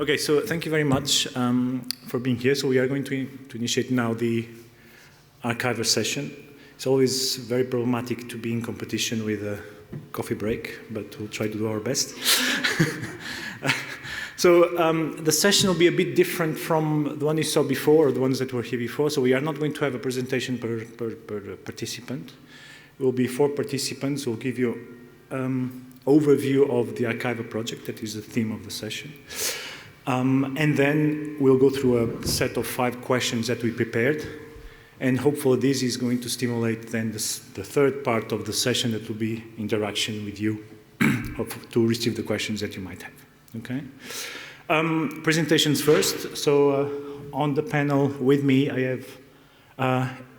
Okay, so thank you very much for being here. So we are going to initiate now the archiver session. It's always very problematic to be in competition with a coffee break, but we'll try to do our best. So the session will be a bit different from the one you saw before, or the ones that were here before. So we are not going to have a presentation per participant. It will be 4 participants who will give you overview of the archiver project. That is the theme of the session. And then we'll go through a set of 5 questions that we prepared. And hopefully this is going to stimulate then the third part of the session that will be interaction with you to receive the questions that you might have. Okay? Presentations first. So on the panel with me, I have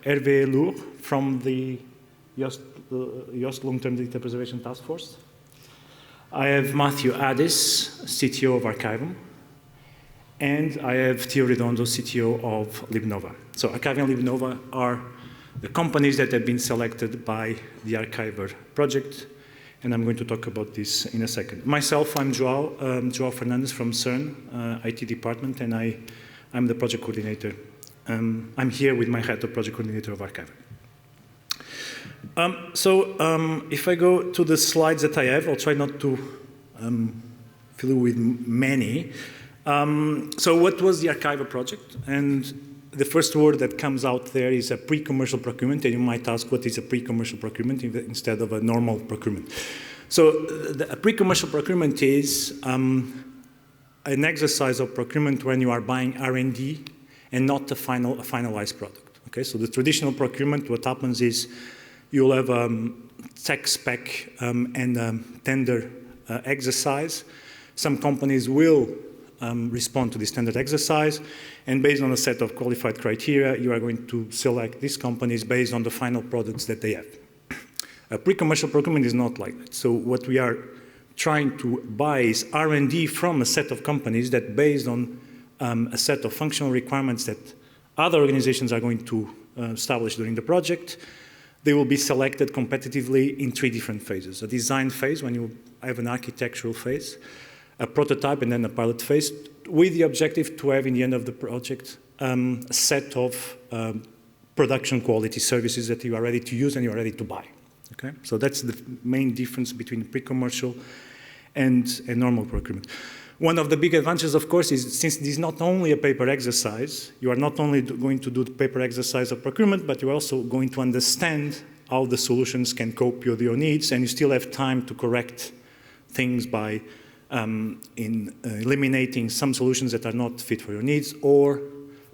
Hervé Lourd from the EOSC Long-Term Data Preservation Task Force. I have Matthew Addis, CTO of Arkivum. And I have Theo Redondo, CTO of LIBNOVA. So Arkivum and LIBNOVA are the companies that have been selected by the Archiver project, and I'm going to talk about this in a second. Myself, I'm João Fernandes from CERN, IT department, and I'm the project coordinator. I'm here with my hat of project coordinator of Archiver. If I go to the slides that I have, I'll try not to fill you with many. So what was the Archiver project? And the first word that comes out there is a pre-commercial procurement, and you might ask what is a pre-commercial procurement instead of a normal procurement. So a pre-commercial procurement is an exercise of procurement when you are buying R&D and not a finalized product. Okay, so the traditional procurement, what happens is you'll have tech spec and tender exercise. Some companies will respond to the standard exercise, and based on a set of qualified criteria, you are going to select these companies based on the final products that they have. A pre-commercial procurement is not like that. So what we are trying to buy is R&D from a set of companies that, based on a set of functional requirements that other organizations are going to establish during the project, they will be selected competitively in 3 different phases. A design phase, when you have an architectural phase, a prototype, and then a pilot phase, with the objective to have, in the end of the project, a set of production quality services that you are ready to use and you are ready to buy. Okay? So that's the main difference between pre-commercial and normal procurement. One of the big advantages, of course, is since this is not only a paper exercise, you are not only going to do the paper exercise of procurement, but you're also going to understand how the solutions can cope with your needs, and you still have time to correct things by eliminating some solutions that are not fit for your needs, or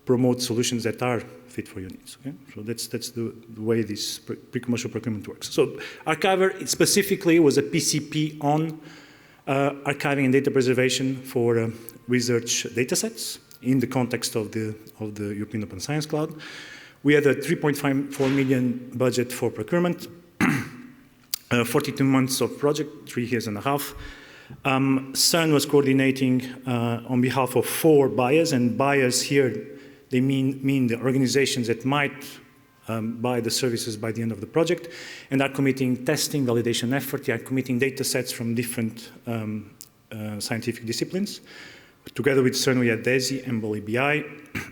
promote solutions that are fit for your needs. Okay? So that's the way this pre-commercial procurement works. So Archiver specifically was a PCP on archiving and data preservation for research datasets in the context of the European Open Science Cloud. We had a 3.4 million budget for procurement, 42 months of project, 3 years and a half. CERN was coordinating on behalf of 4 buyers, and buyers here, they mean the organizations that might buy the services by the end of the project, and are committing testing, validation effort. They are committing data sets from different scientific disciplines. Together with CERN, we had DESY, EMBL-EBI,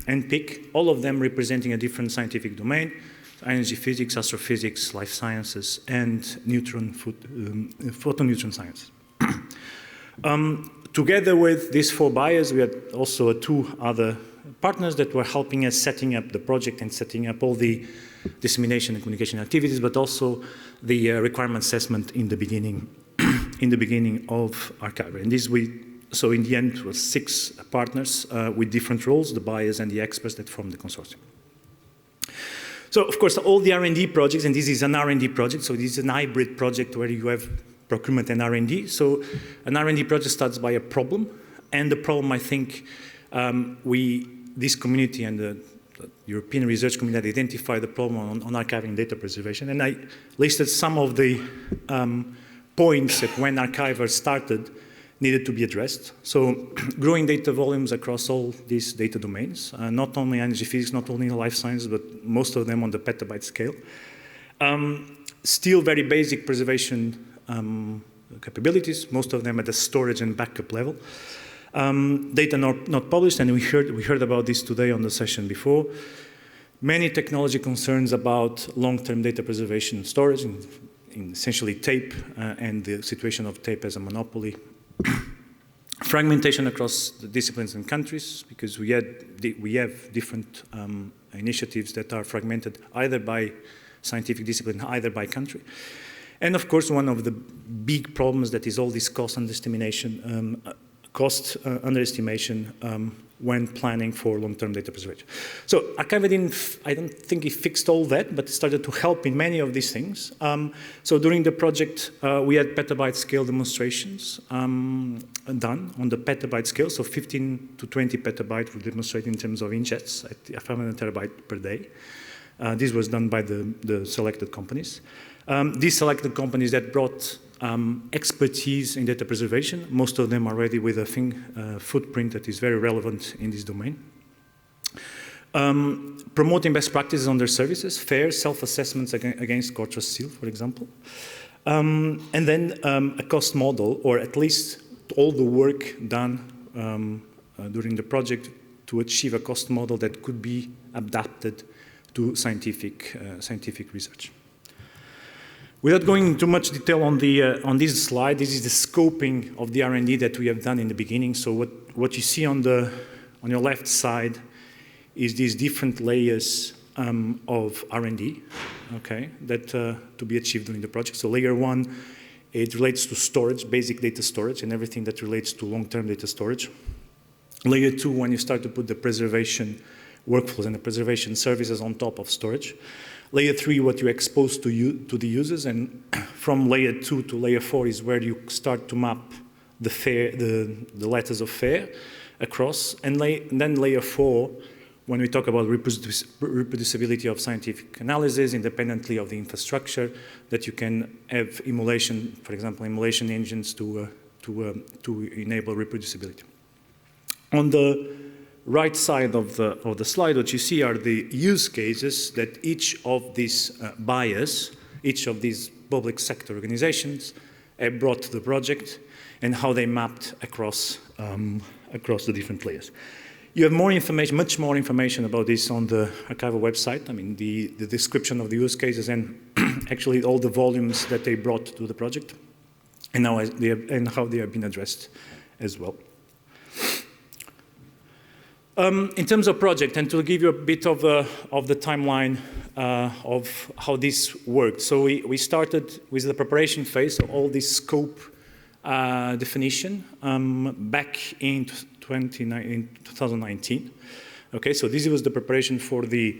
and PIC, all of them representing a different scientific domain: energy physics, astrophysics, life sciences, and photoneutron science. Together with these 4 buyers, we had also 2 other partners that were helping us setting up the project and setting up all the dissemination and communication activities, but also the requirement assessment in the beginning, of Archiver. And so in the end, it was 6 partners with different roles, the buyers and the experts that formed the consortium. So of course, all the R&D projects, and this is an R&D project, so this is an hybrid project where you have procurement and R&D. So an R&D project starts by a problem, and the problem, I think, this community and the European research community identified the problem on archiving data preservation. And I listed some of the points that when Archiver started needed to be addressed. So growing data volumes across all these data domains, not only energy physics, not only life sciences, but most of them on the petabyte scale. Still very basic preservation capabilities, most of them at the storage and backup level. Data not published, and we heard about this today on the session before. Many technology concerns about long-term data preservation and storage, in essentially tape, and the situation of tape as a monopoly. Fragmentation across the disciplines and countries, because we have different initiatives that are fragmented either by scientific discipline, either by country. And of course, one of the big problems that is all this cost underestimation when planning for long-term data preservation. So Archive I don't think it fixed all that, but it started to help in many of these things. So during the project, we had petabyte scale demonstrations done on the petabyte scale, so 15 to 20 petabyte we demonstrate in terms of ingests at 500 terabyte per day. This was done by the selected companies. These selected companies that brought expertise in data preservation, most of them already with a footprint that is very relevant in this domain. Promoting best practices on their services, fair self-assessments against core trust seal, for example. And then a cost model, or at least all the work done during the project to achieve a cost model that could be adapted to scientific research. Without going into much detail on this slide, this is the scoping of the R&D that we have done in the beginning. So what you see on your left side is these different layers of R&D, okay, that to be achieved during the project. So layer 1, it relates to storage, basic data storage, and everything that relates to long-term data storage. Layer 2, when you start to put the preservation workflows and the preservation services on top of storage. Layer 3, what you expose to the users, and from layer 2 to layer 4 is where you start to map the letters of FAIR across, and then layer 4, when we talk about reproducibility of scientific analysis, independently of the infrastructure, that you can have emulation, for example, emulation engines to enable reproducibility. On the right side of the slide, what you see are the use cases that each of these buyers, each of these public sector organizations have brought to the project, and how they mapped across the different layers. You have more information, much more information about this on the archival website. I mean, the description of the use cases and actually all the volumes that they brought to the project, and how they have been addressed as well. In terms of project, and to give you a bit of the timeline of how this worked. So we started with the preparation phase, so all this scope definition back in 2019. Okay, so this was the preparation for the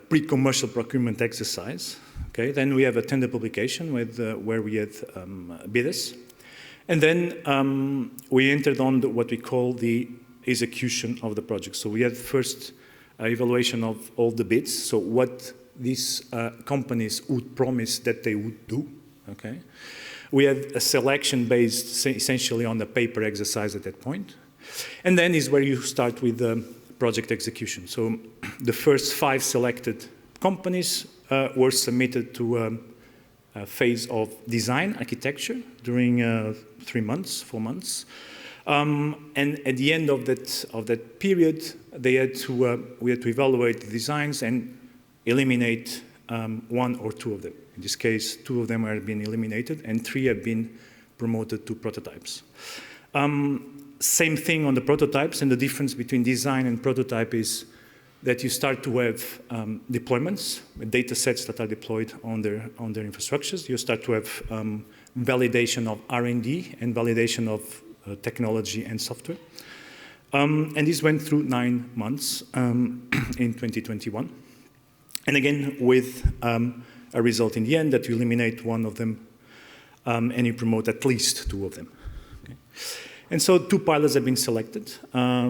pre-commercial procurement exercise. Okay, then we have a tender publication with where we had bidders, and then we entered on what we call the execution of the project. So we had first evaluation of all the bids, so what these companies would promise that they would do, okay? We had a selection based essentially on the paper exercise at that point. And then is where you start with the project execution. So the first 5 selected companies were submitted to a phase of design architecture during 3 months, 4 months. And at the end of that period, we had to evaluate the designs and eliminate 1 or 2 of them. In this case, 2 of them have been eliminated, and 3 have been promoted to prototypes. Same thing on the prototypes, and the difference between design and prototype is that you start to have deployments, data sets that are deployed on their infrastructures. You start to have validation of R&D and validation of technology and software. And this went through 9 months in 2021. And again, with a result in the end that you eliminate 1 of them and you promote at least 2 of them. Okay. And so 2 pilots have been selected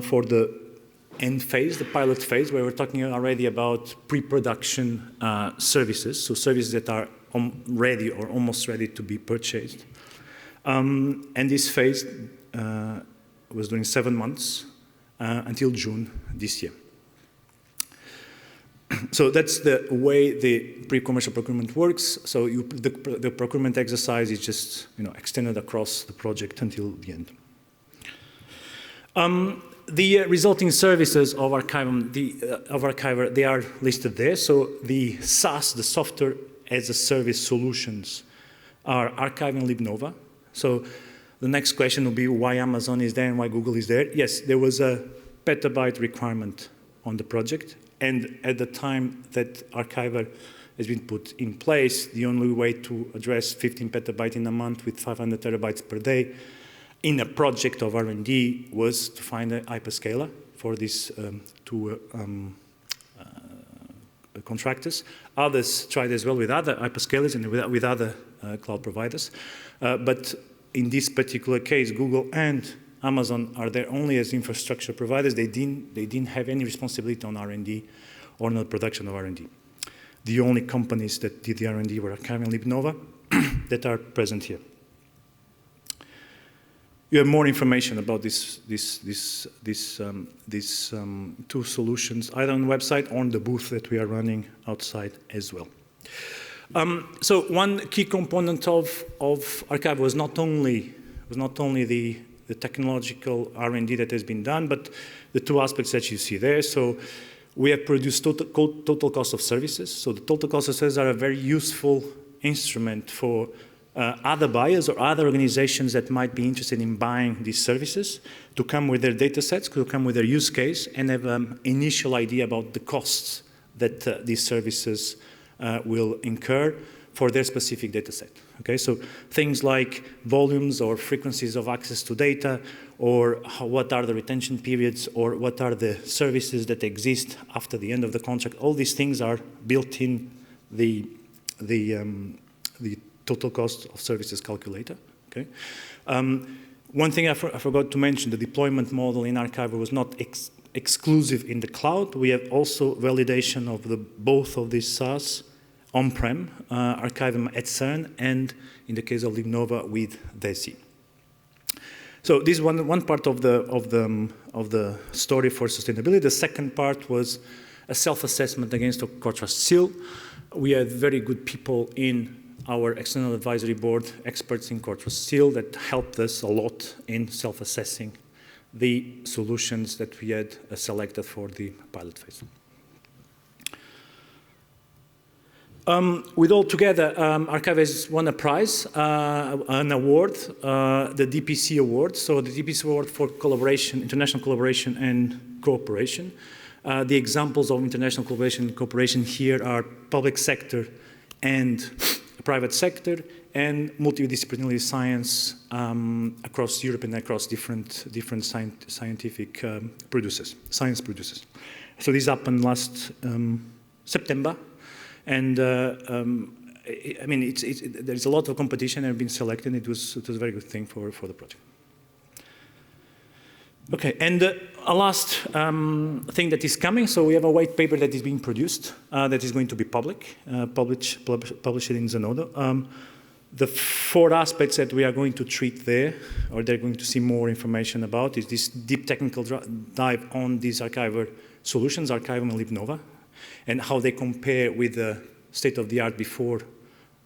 for the end phase, the pilot phase, where we're talking already about pre-production services, so services that are ready or almost ready to be purchased. And this phase was during 7 months until June this year. So that's the way the pre-commercial procurement works. So the procurement exercise is just extended across the project until the end. The resulting services of Arkivum, of Archiver, they are listed there. So the SaaS, the software as a service solutions, are Arkivum and LIBNOVA. So the next question will be why Amazon is there and why Google is there. Yes, there was a petabyte requirement on the project. And at the time that Archiver has been put in place, the only way to address 15 petabytes in a month with 500 terabytes per day in a project of R&D was to find a hyperscaler for these two contractors. Others tried as well with other hyperscalers and with other cloud providers. But in this particular case, Google and Amazon are there only as infrastructure providers. They didn't have any responsibility on R&D or on the production of R&D. The only companies that did the R&D were Arkivum and LIBNOVA that are present here. You have more information about these two solutions, either on the website or on the booth that we are running outside as well. So one key component of Archive was not only the technological R&D that has been done, but the two aspects that you see there. So we have produced total cost of services. So the total cost of services are a very useful instrument for other buyers or other organizations that might be interested in buying these services to come with their data sets, to come with their use case, and have an initial idea about the costs that these services will incur for their specific data set. Okay, so things like volumes or frequencies of access to data, or what are the retention periods, or what are the services that exist after the end of the contract. All these things are built in the total cost of services calculator. Okay. One thing I forgot to mention, the deployment model in Archiver was not exclusive in the cloud. We have also validation of both of these SaaS on-prem, Arkivum at CERN, and in the case of LIBNOVA with DESY. So this is one part of the story for sustainability. The second part was a self-assessment against the core trust seal. We had very good people in our external advisory board, experts in core trust seal, that helped us a lot in self-assessing the solutions that we had selected for the pilot phase. With all together, Archive has won a prize, an award, the DPC award. So the DPC award for collaboration, international collaboration and cooperation. The examples of international collaboration and cooperation here are public sector and private sector, and multidisciplinary science across Europe and across different scientific science producers. So this happened last September. And I mean, there's a lot of competition and been selected. It was a very good thing for the project. Okay, and a last thing that is coming. So we have a white paper that is being produced that is going to be published in Zenodo. The 4 aspects that we are going to treat there, or they're going to see more information about, is this deep technical dive on these Archiver solutions, Arkivum and LIBNOVA, and how they compare with the state-of-the-art before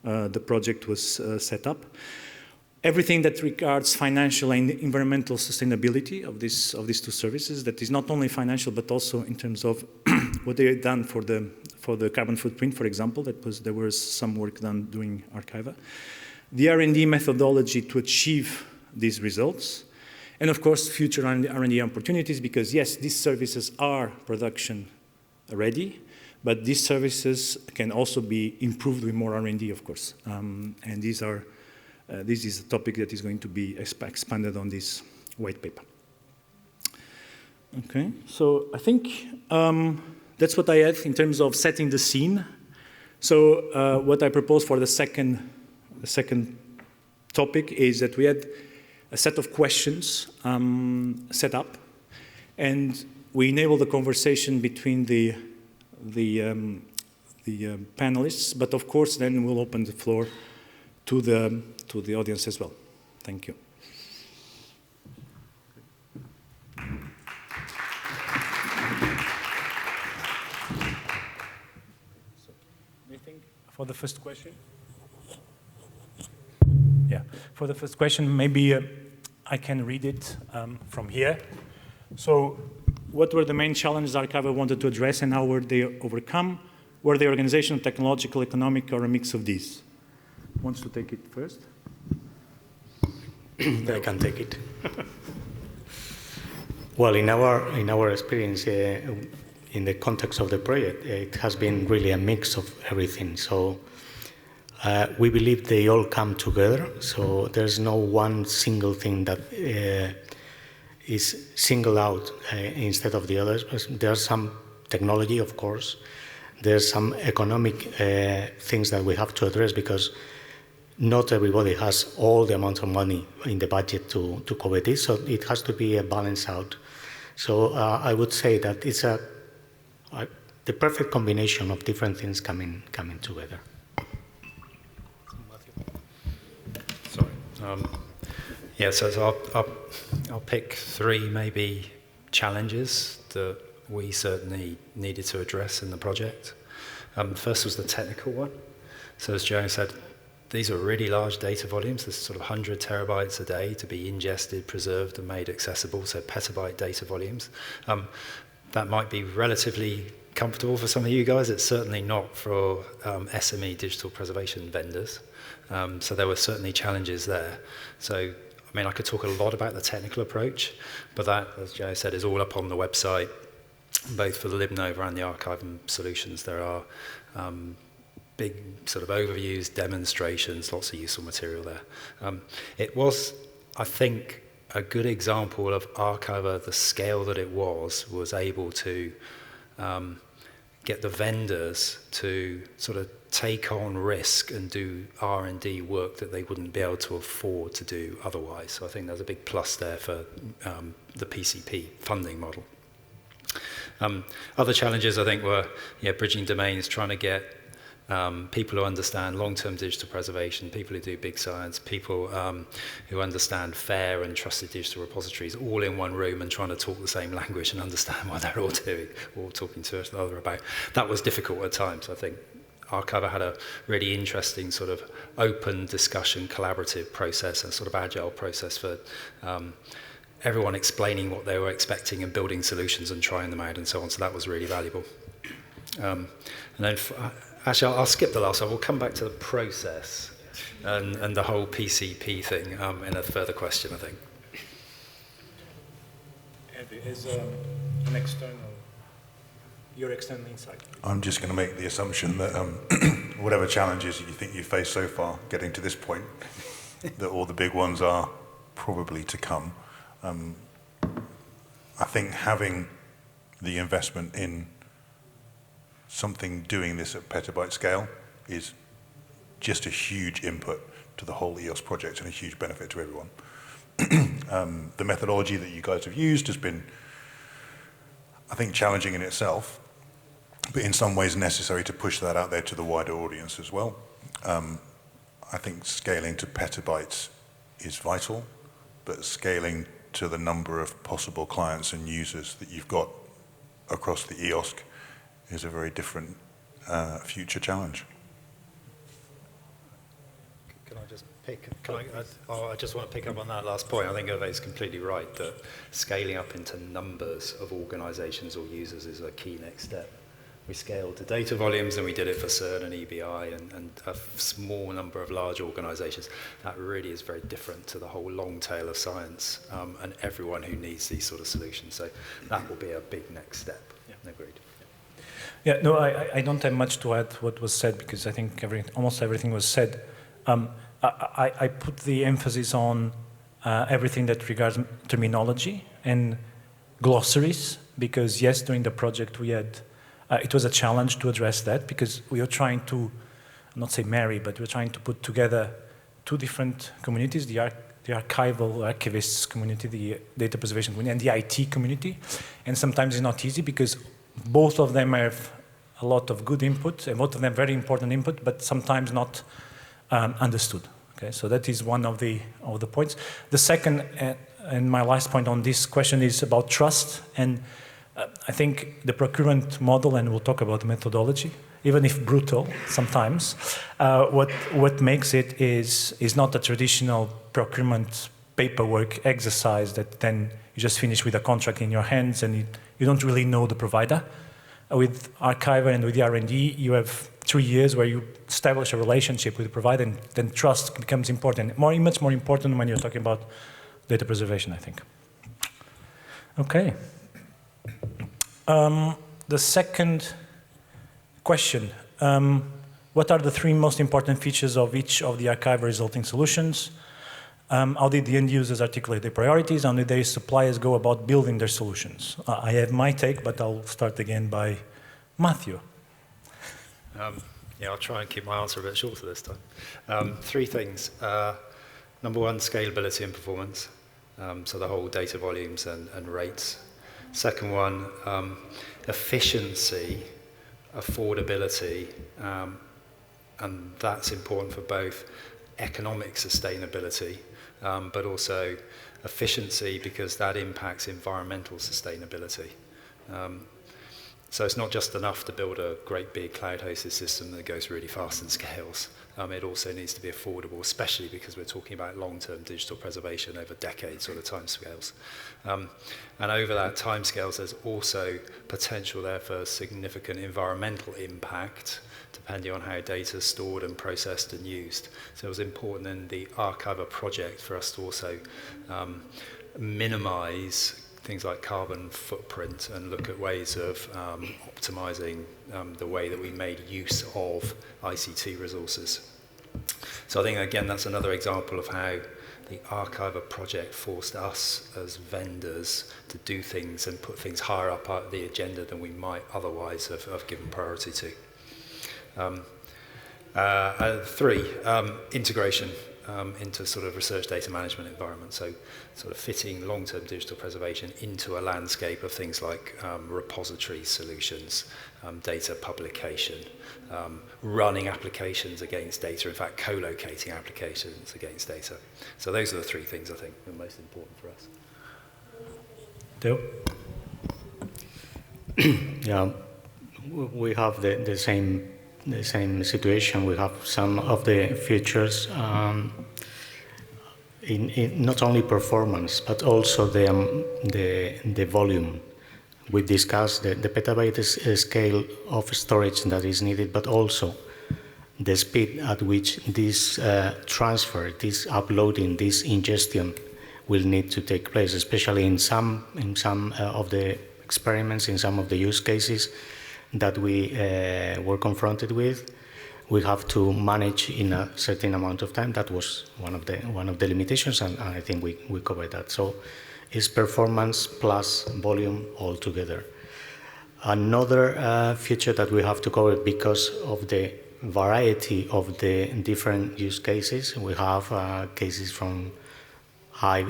the project was set up. Everything that regards financial and environmental sustainability of these two services, that is not only financial, but also in terms of what they have done for the carbon footprint, for example. There was some work done doing Archiva. The R&D methodology to achieve these results. And of course, future R&D opportunities, because yes, these services are production ready, but these services can also be improved with more R&D, of course. And this is a topic that is going to be expanded on this white paper. Okay, so I think that's what I had in terms of setting the scene. So what I propose for the second topic is that we had a set of questions set up, and we enable the conversation between the panelists, but of course then we'll open the floor to the audience as well. Thank you. So, anything for the first question? Yeah, for the first question, maybe I can read it from here. So what were the main challenges Archival wanted to address and how were they overcome? Were they organizational, technological, economic, or a mix of these? Who wants to take it first? I can take it. Well, in our experience, in the context of the project, it has been really a mix of everything. So we believe they all come together. So there's no one single thing that is singled out instead of the others. There's some technology, of course. There's some economic things that we have to address because not everybody has all the amount of money in the budget to cover this, so it has to be a balance out. So I would say that it's the perfect combination of different things coming together. Sorry. Yeah, so I'll pick three maybe challenges that we certainly needed to address in the project. The first was the technical one. So as Joe said, these are really large data volumes. There's sort of 100 terabytes a day to be ingested, preserved, and made accessible, so petabyte data volumes. That might be relatively comfortable for some of you guys. It's certainly not for SME digital preservation vendors. So there were certainly challenges there. So, I mean, I could talk a lot about the technical approach, but that, as Joe said, is all up on the website, both for the LIBNOVA and the Arkivum solutions. There are big sort of overviews, demonstrations, lots of useful material there. It was, I think, a good example of Archiver, the scale that it was able to get the vendors to sort of take on risk and do R&D work that they wouldn't be able to afford to do otherwise. So I think there's a big plus there for the PCP funding model. Other challenges, I think, were bridging domains, trying to get people who understand long-term digital preservation, people who do big science, people who understand fair and trusted digital repositories, all in one room and trying to talk the same language and understand what they're all talking to each other about. That was difficult at times. I think Archiver had a really interesting sort of open discussion, collaborative process and sort of agile process for everyone explaining what they were expecting and building solutions and trying them out and so on. So that was really valuable. And then actually, I'll skip the last one. We'll come back to the process and the whole PCP thing in a further question, I think. Is an external, your external insight? I'm just going to make the assumption that whatever challenges you think you've faced so far, getting to this point, that all the big ones are probably to come. I think having the investment in something doing this at petabyte scale is just a huge input to the whole EOS project and a huge benefit to everyone. The methodology that you guys have used has been, I think, challenging in itself, but in some ways necessary to push that out there to the wider audience as well. I think scaling to petabytes is vital, but scaling to the number of possible clients and users that you've got across the EOSC is a very different future challenge. Can I just pick? I just want to pick up on that last point. I think Hervé is completely right that scaling up into numbers of organisations or users is a key next step. We scaled to data volumes and we did it for CERN and EBI and a small number of large organisations. That really is very different to the whole long tail of science and everyone who needs these sort of solutions. So that will be a big next step. Yeah. Agreed. Yeah, no, I don't have much to add what was said because I think almost everything was said. I put the emphasis on everything that regards terminology and glossaries because yes, during the project we had it was a challenge to address that because we were trying to, not say marry, but we're trying to put together two different communities, the archival archivists community, the data preservation community, and the IT community. And sometimes it's not easy because both of them have a lot of good input, and both of them very important input, but sometimes not understood. Okay, so that is one of the points. The second, and my last point on this question is about trust, and I think the procurement model, and we'll talk about the methodology, even if brutal sometimes, what makes it is not a traditional procurement paperwork exercise that then you just finish with a contract in your hands and you don't really know the provider. With Archival and with the R&D, you have 3 years where you establish a relationship with the provider, and then trust becomes important. Much more important when you're talking about data preservation, I think. Okay. The second question, what are the 3 most important features of each of the archive resulting solutions? How did the end users articulate their priorities? How did their suppliers go about building their solutions? I have my take, but I'll start again by Matthew. Yeah, I'll try and keep my answer a bit shorter this time. 3 things. Number 1, scalability and performance. So the whole data volumes and rates. Second one, efficiency, affordability, and that's important for both economic sustainability, but also efficiency because that impacts environmental sustainability. So it's not just enough to build a great big cloud-hosted system that goes really fast and scales. It also needs to be affordable, especially because we're talking about long-term digital preservation over decades sort of timescales. And over that timescales, there's also potential there for significant environmental impact, depending on how data is stored and processed and used. So it was important in the Archival project for us to also minimize things like carbon footprint and look at ways of optimizing the way that we made use of ICT resources. So I think, again, that's another example of how the Archival project forced us as vendors to do things and put things higher up the agenda than we might otherwise have given priority to. 3, integration into sort of research data management environment. So sort of fitting long-term digital preservation into a landscape of things like repository solutions, data publication, running applications against data, in fact, co-locating applications against data. So those are the 3 things I think are most important for us. Theo? Yeah, we have the same situation. We have some of the features in not only performance but also the volume. We discussed the petabyte scale of storage that is needed, but also the speed at which this transfer, this uploading, this ingestion will need to take place, especially in some of the experiments, in some of the use cases that we were confronted with. We have to manage in a certain amount of time. That was one of the limitations, and I think we covered that. So it's performance plus volume all together. Another feature that we have to cover because of the variety of the different use cases. We have cases from high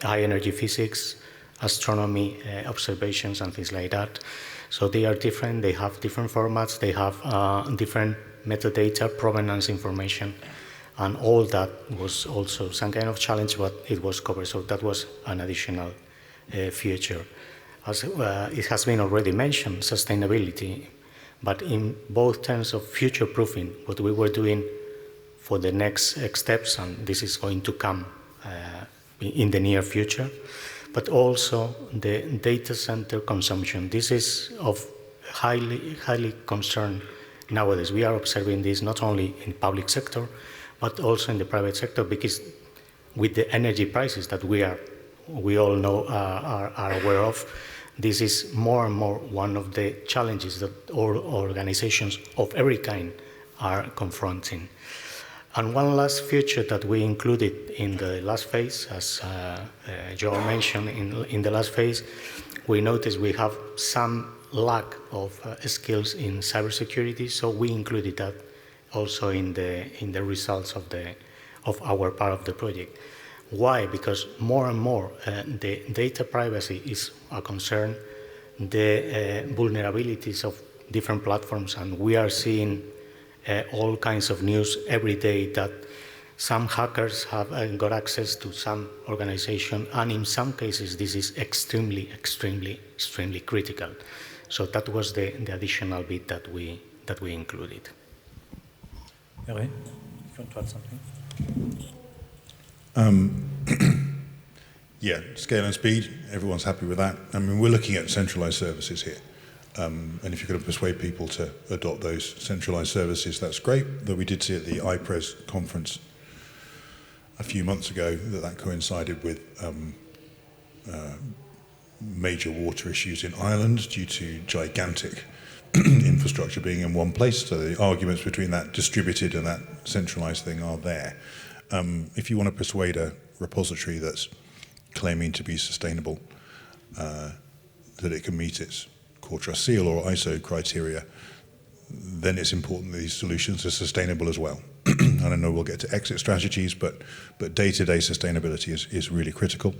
energy physics, astronomy, observations, and things like that. So they are different, they have different formats, they have different metadata, provenance information, and all that was also some kind of challenge, but it was covered. So that was an additional feature. As it has been already mentioned, sustainability, but in both terms of future-proofing, what we were doing for the next steps, and this is going to come in the near future, but also the data center consumption. This is of highly concern nowadays. We are observing this not only in public sector, but also in the private sector, because with the energy prices that we all know are aware of, this is more and more one of the challenges that all organizations of every kind are confronting. And one last feature that we included in the last phase, as Joel mentioned, in the last phase, we noticed we have some lack of skills in cybersecurity, so we included that also in the results of our part of the project. Why? Because more and more the data privacy is a concern, the vulnerabilities of different platforms, and we are seeing all kinds of news every day that some hackers have got access to some organization, and in some cases this is extremely critical. So that was the additional bit that we included. Hervé, you want to add something? Yeah, scale and speed, everyone's happy with that. I mean, we're looking at centralized services here. And if you're going to persuade people to adopt those centralized services, that's great. Though we did see at the IPRES conference a few months ago that coincided with major water issues in Ireland due to gigantic infrastructure being in one place. So the arguments between that distributed and that centralized thing are there. If you want to persuade a repository that's claiming to be sustainable, that it can meet its Core Trust Seal or ISO criteria, then it's important that these solutions are sustainable as well. And I know we'll get to exit strategies, but day-to-day sustainability is really critical.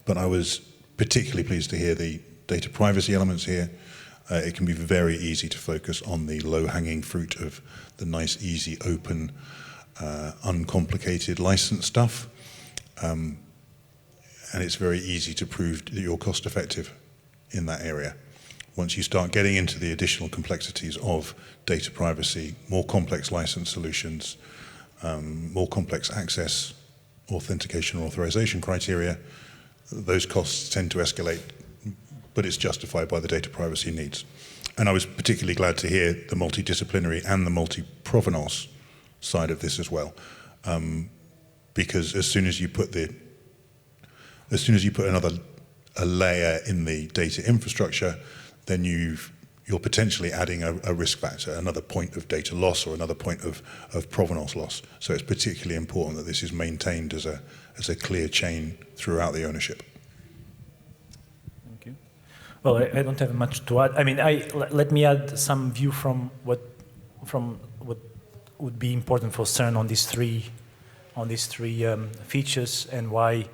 But I was particularly pleased to hear the data privacy elements here. It can be very easy to focus on the low-hanging fruit of the nice, easy, open, uncomplicated license stuff. And it's very easy to prove that you're cost-effective in that area. Once you start getting into the additional complexities of data privacy, more complex license solutions, more complex access, authentication, or authorization criteria, those costs tend to escalate, but it's justified by the data privacy needs. And I was particularly glad to hear the multidisciplinary and the multi-provenance side of this as well, because as soon as you put a layer in the data infrastructure, then you're potentially adding a risk factor, another point of data loss or another point of provenance loss. So it's particularly important that this is maintained as a clear chain throughout the ownership. Thank you. Well, I don't have much to add. I mean, let me add some view from what would be important for CERN on these three features and why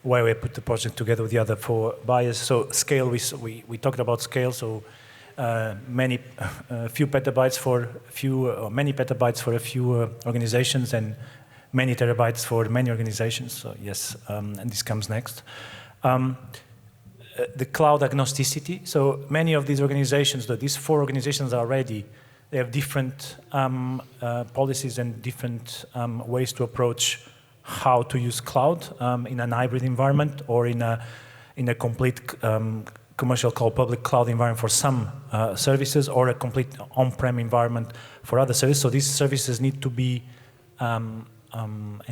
we put the project together with the other four buyers. So scale, we talked about scale. So many petabytes for a few, or many petabytes for a few organizations, and many terabytes for many organizations. So yes, and this comes next. The cloud agnosticity. So many of these organizations, these four organizations are ready. They have different policies and different ways to approach how to use cloud in an hybrid environment or in a complete commercial cloud, public cloud environment for some services, or a complete on-prem environment for other services. So these services need to be, and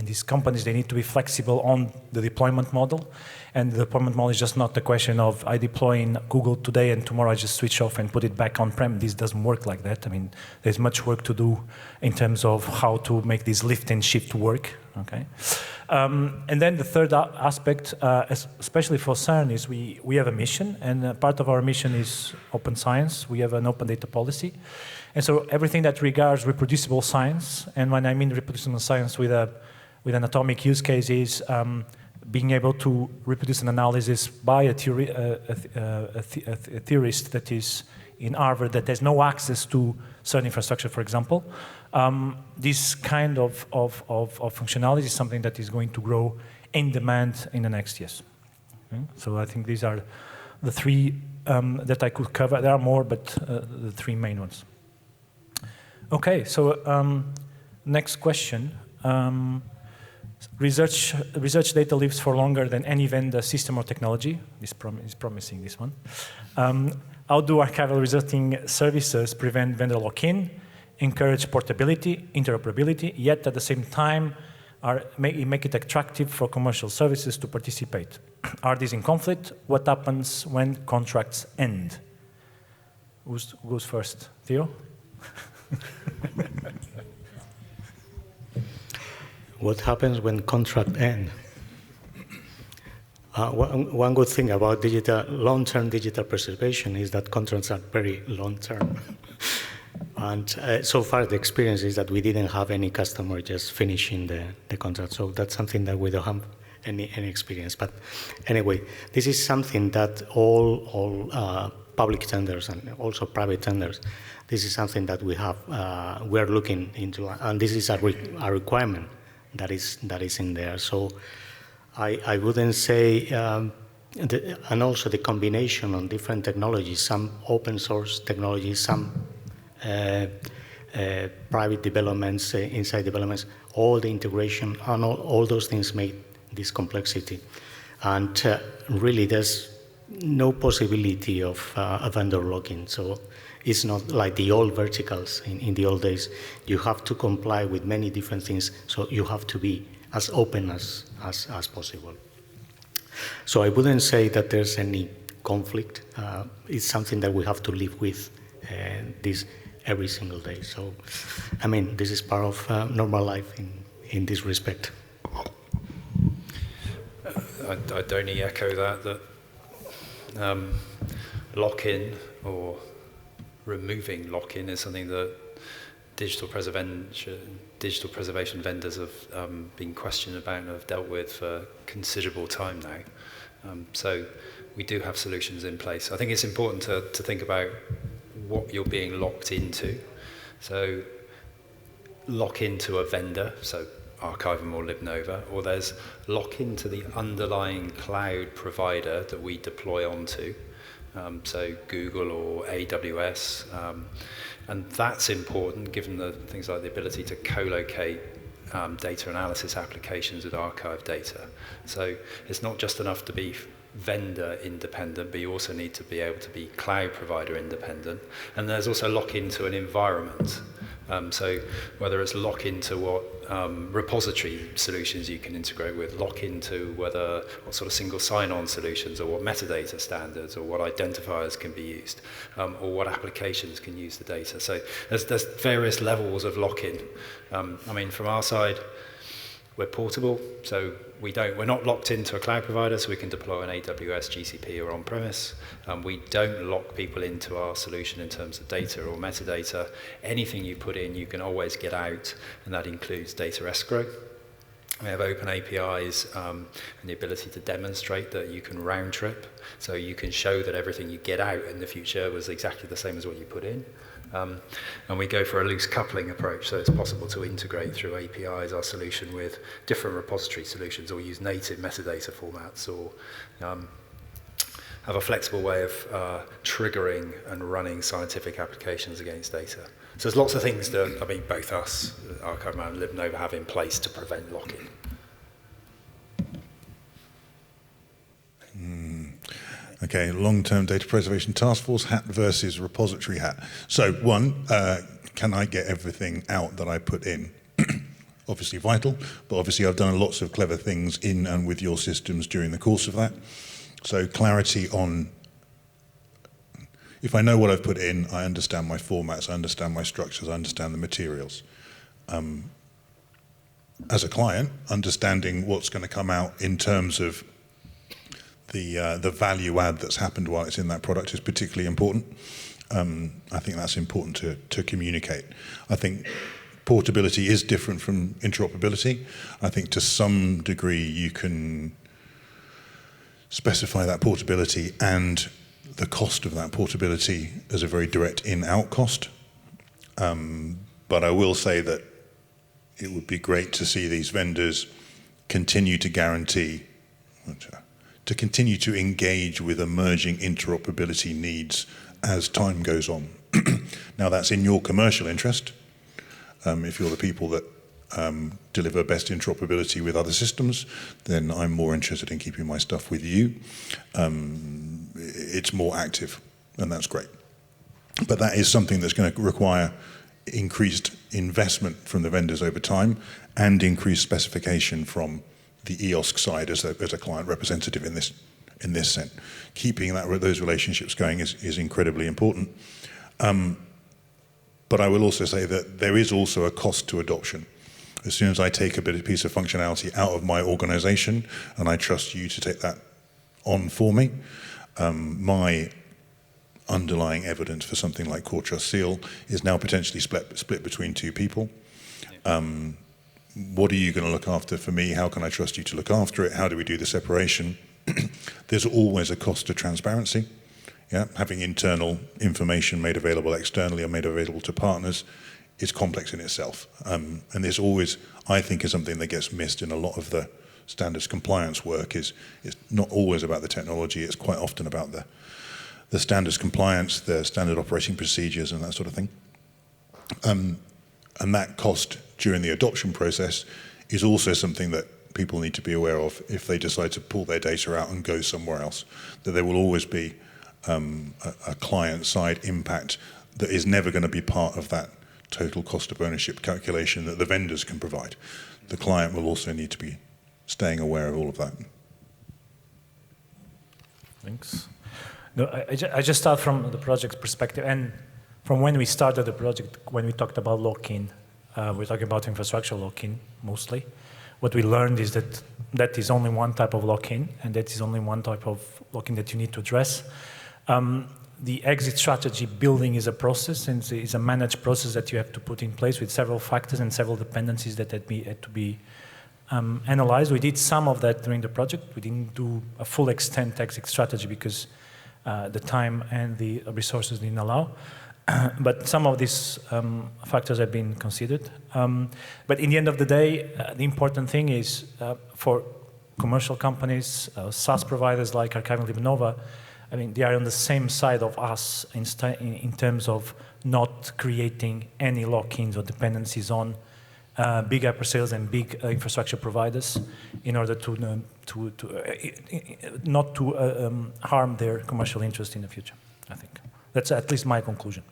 these companies, they need to be flexible on the deployment model. And the deployment model is just not the question of I deploy in Google today and tomorrow I just switch off and put it back on-prem. This doesn't work like that. I mean, there's much work to do in terms of how to make this lift and shift work. Okay, and then the third aspect, especially for CERN, is we have a mission, and part of our mission is open science. We have an open data policy, and so everything that regards reproducible science, and when I mean reproducible science with an atomic use case, is being able to reproduce an analysis by a theorist that is in Harvard that has no access to CERN infrastructure, for example. This kind of functionality is something that is going to grow in demand in the next years. Okay? So I think these are the three that I could cover. There are more, but the three main ones. Okay, so next question. Research data lives for longer than any vendor, system, or technology. This is promising, this one. How do archival researching services prevent vendor lock-in, encourage portability, interoperability, yet at the same time make it attractive for commercial services to participate? Are these in conflict? What happens when contracts end? Who goes first? Theo? What happens when contract ends? One good thing about long-term digital preservation is that contracts are very long-term. And so far, the experience is that we didn't have any customer just finishing the contract. So that's something that we don't have any experience. But anyway, this is something that all public tenders and also private tenders, this is something that we have, we're looking into, and this is a requirement that is in there. So I wouldn't say, and also the combination on different technologies, some open source technologies, some private developments, inside developments, all the integration, and all those things make this complexity. And really, there's no possibility of a vendor lock-in. So it's not like the old verticals in the old days. You have to comply with many different things, so you have to be as open as possible. So I wouldn't say that there's any conflict. It's something that we have to live with this every single day. So, I mean, this is part of normal life in this respect. I'd only echo that lock-in or removing lock-in is something that digital preservation vendors have been questioned about and have dealt with for considerable time now. So we do have solutions in place. I think it's important to think about what you're being locked into. So lock into a vendor, so Arkivum or LIBNOVA, or there's lock into the underlying cloud provider that we deploy onto, so Google or AWS, and that's important given the things like the ability to co-locate data analysis applications with archive data. So it's not just enough to be vendor independent, but you also need to be able to be cloud provider independent. And there's also lock into an environment. So whether it's lock into what repository solutions you can integrate with, lock into what sort of single sign-on solutions or what metadata standards or what identifiers can be used, or what applications can use the data. So there's various levels of lock-in. I mean, from our side, we're portable, so we're not locked into a cloud provider, so we can deploy on AWS, GCP, or on-premise. We don't lock people into our solution in terms of data or metadata. Anything you put in, you can always get out, and that includes data escrow. We have open APIs and the ability to demonstrate that you can round trip, so you can show that everything you get out in the future was exactly the same as what you put in. And we go for a loose coupling approach, so it's possible to integrate through APIs our solution with different repository solutions, or use native metadata formats, or have a flexible way of triggering and running scientific applications against data. So there's lots of things that, I mean, both us, Arkivum and LIBNOVA, have in place to prevent lock-in. Okay, long-term data preservation task force hat versus repository hat. So one, can I get everything out that I put in? Obviously vital, but obviously I've done lots of clever things in and with your systems during the course of that. So clarity on, if I know what I've put in, I understand my formats, I understand my structures, I understand the materials. As a client, understanding what's going to come out in terms of the value add that's happened while it's in that product is particularly important. I think that's important to communicate. I think portability is different from interoperability. I think to some degree you can specify that portability and the cost of that portability as a very direct in-out cost. But I will say that it would be great to see these vendors continue to guarantee, to continue to engage with emerging interoperability needs as time goes on. Now that's in your commercial interest. If you're the people that deliver best interoperability with other systems, then I'm more interested in keeping my stuff with you. It's more active, and that's great. But that is something that's going to require increased investment from the vendors over time and increased specification from the EOSC side as a client representative in this sense. Keeping those relationships going is incredibly important. But I will also say that there is also a cost to adoption. As soon as I take a piece of functionality out of my organization and I trust you to take that on for me, my underlying evidence for something like Core Trust Seal is now potentially split between two people. What are you going to look after for me? How can I trust you to look after it? How do we do the separation? There's always a cost to transparency. Yeah, having internal information made available externally or made available to partners is complex in itself. And there's always, I think, is something that gets missed in a lot of the standards compliance work is it's not always about the technology, it's quite often about the standards compliance, the standard operating procedures and that sort of thing. And that cost during the adoption process is also something that people need to be aware of if they decide to pull their data out and go somewhere else, that there will always be a client-side impact that is never going to be part of that total cost of ownership calculation that the vendors can provide. The client will also need to be staying aware of all of that. Thanks. No, I just start from the project perspective, and from when we started the project, when we talked about Lockin, we're talking about infrastructure Lockin mostly. What we learned is that that is only one type of Lockin, and that is only one type of Lockin that you need to address. The exit strategy building is a process, and it's a managed process that you have to put in place with several factors and several dependencies that had to be analyzed. We did some of that during the project. We didn't do a full extent exit strategy because the time and the resources didn't allow. But some of these factors have been considered. But in the end of the day, the important thing is for commercial companies, SaaS providers like Arkivum and LIBNOVA, I mean, they are on the same side of us in terms of not creating any lock-ins or dependencies on big hyperscalers and big infrastructure providers in order not to harm their commercial interest in the future, I think. That's at least my conclusion.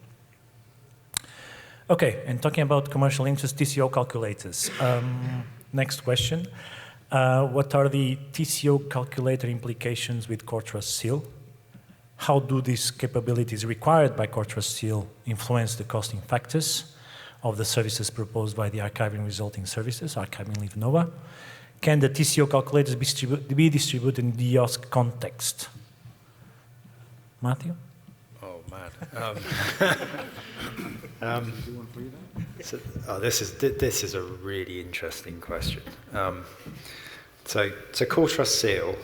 Okay, and talking about commercial interest, TCO calculators. Next question. What are the TCO calculator implications with Core Trust Seal? How do these capabilities required by Core Trust Seal influence the costing factors of the services proposed by the archiving resulting services, Arkivum and LIBNOVA? Can the TCO calculators be distributed in the EOSC context? Matthew? Oh, man. This is a really interesting question. So Core Trust Seal,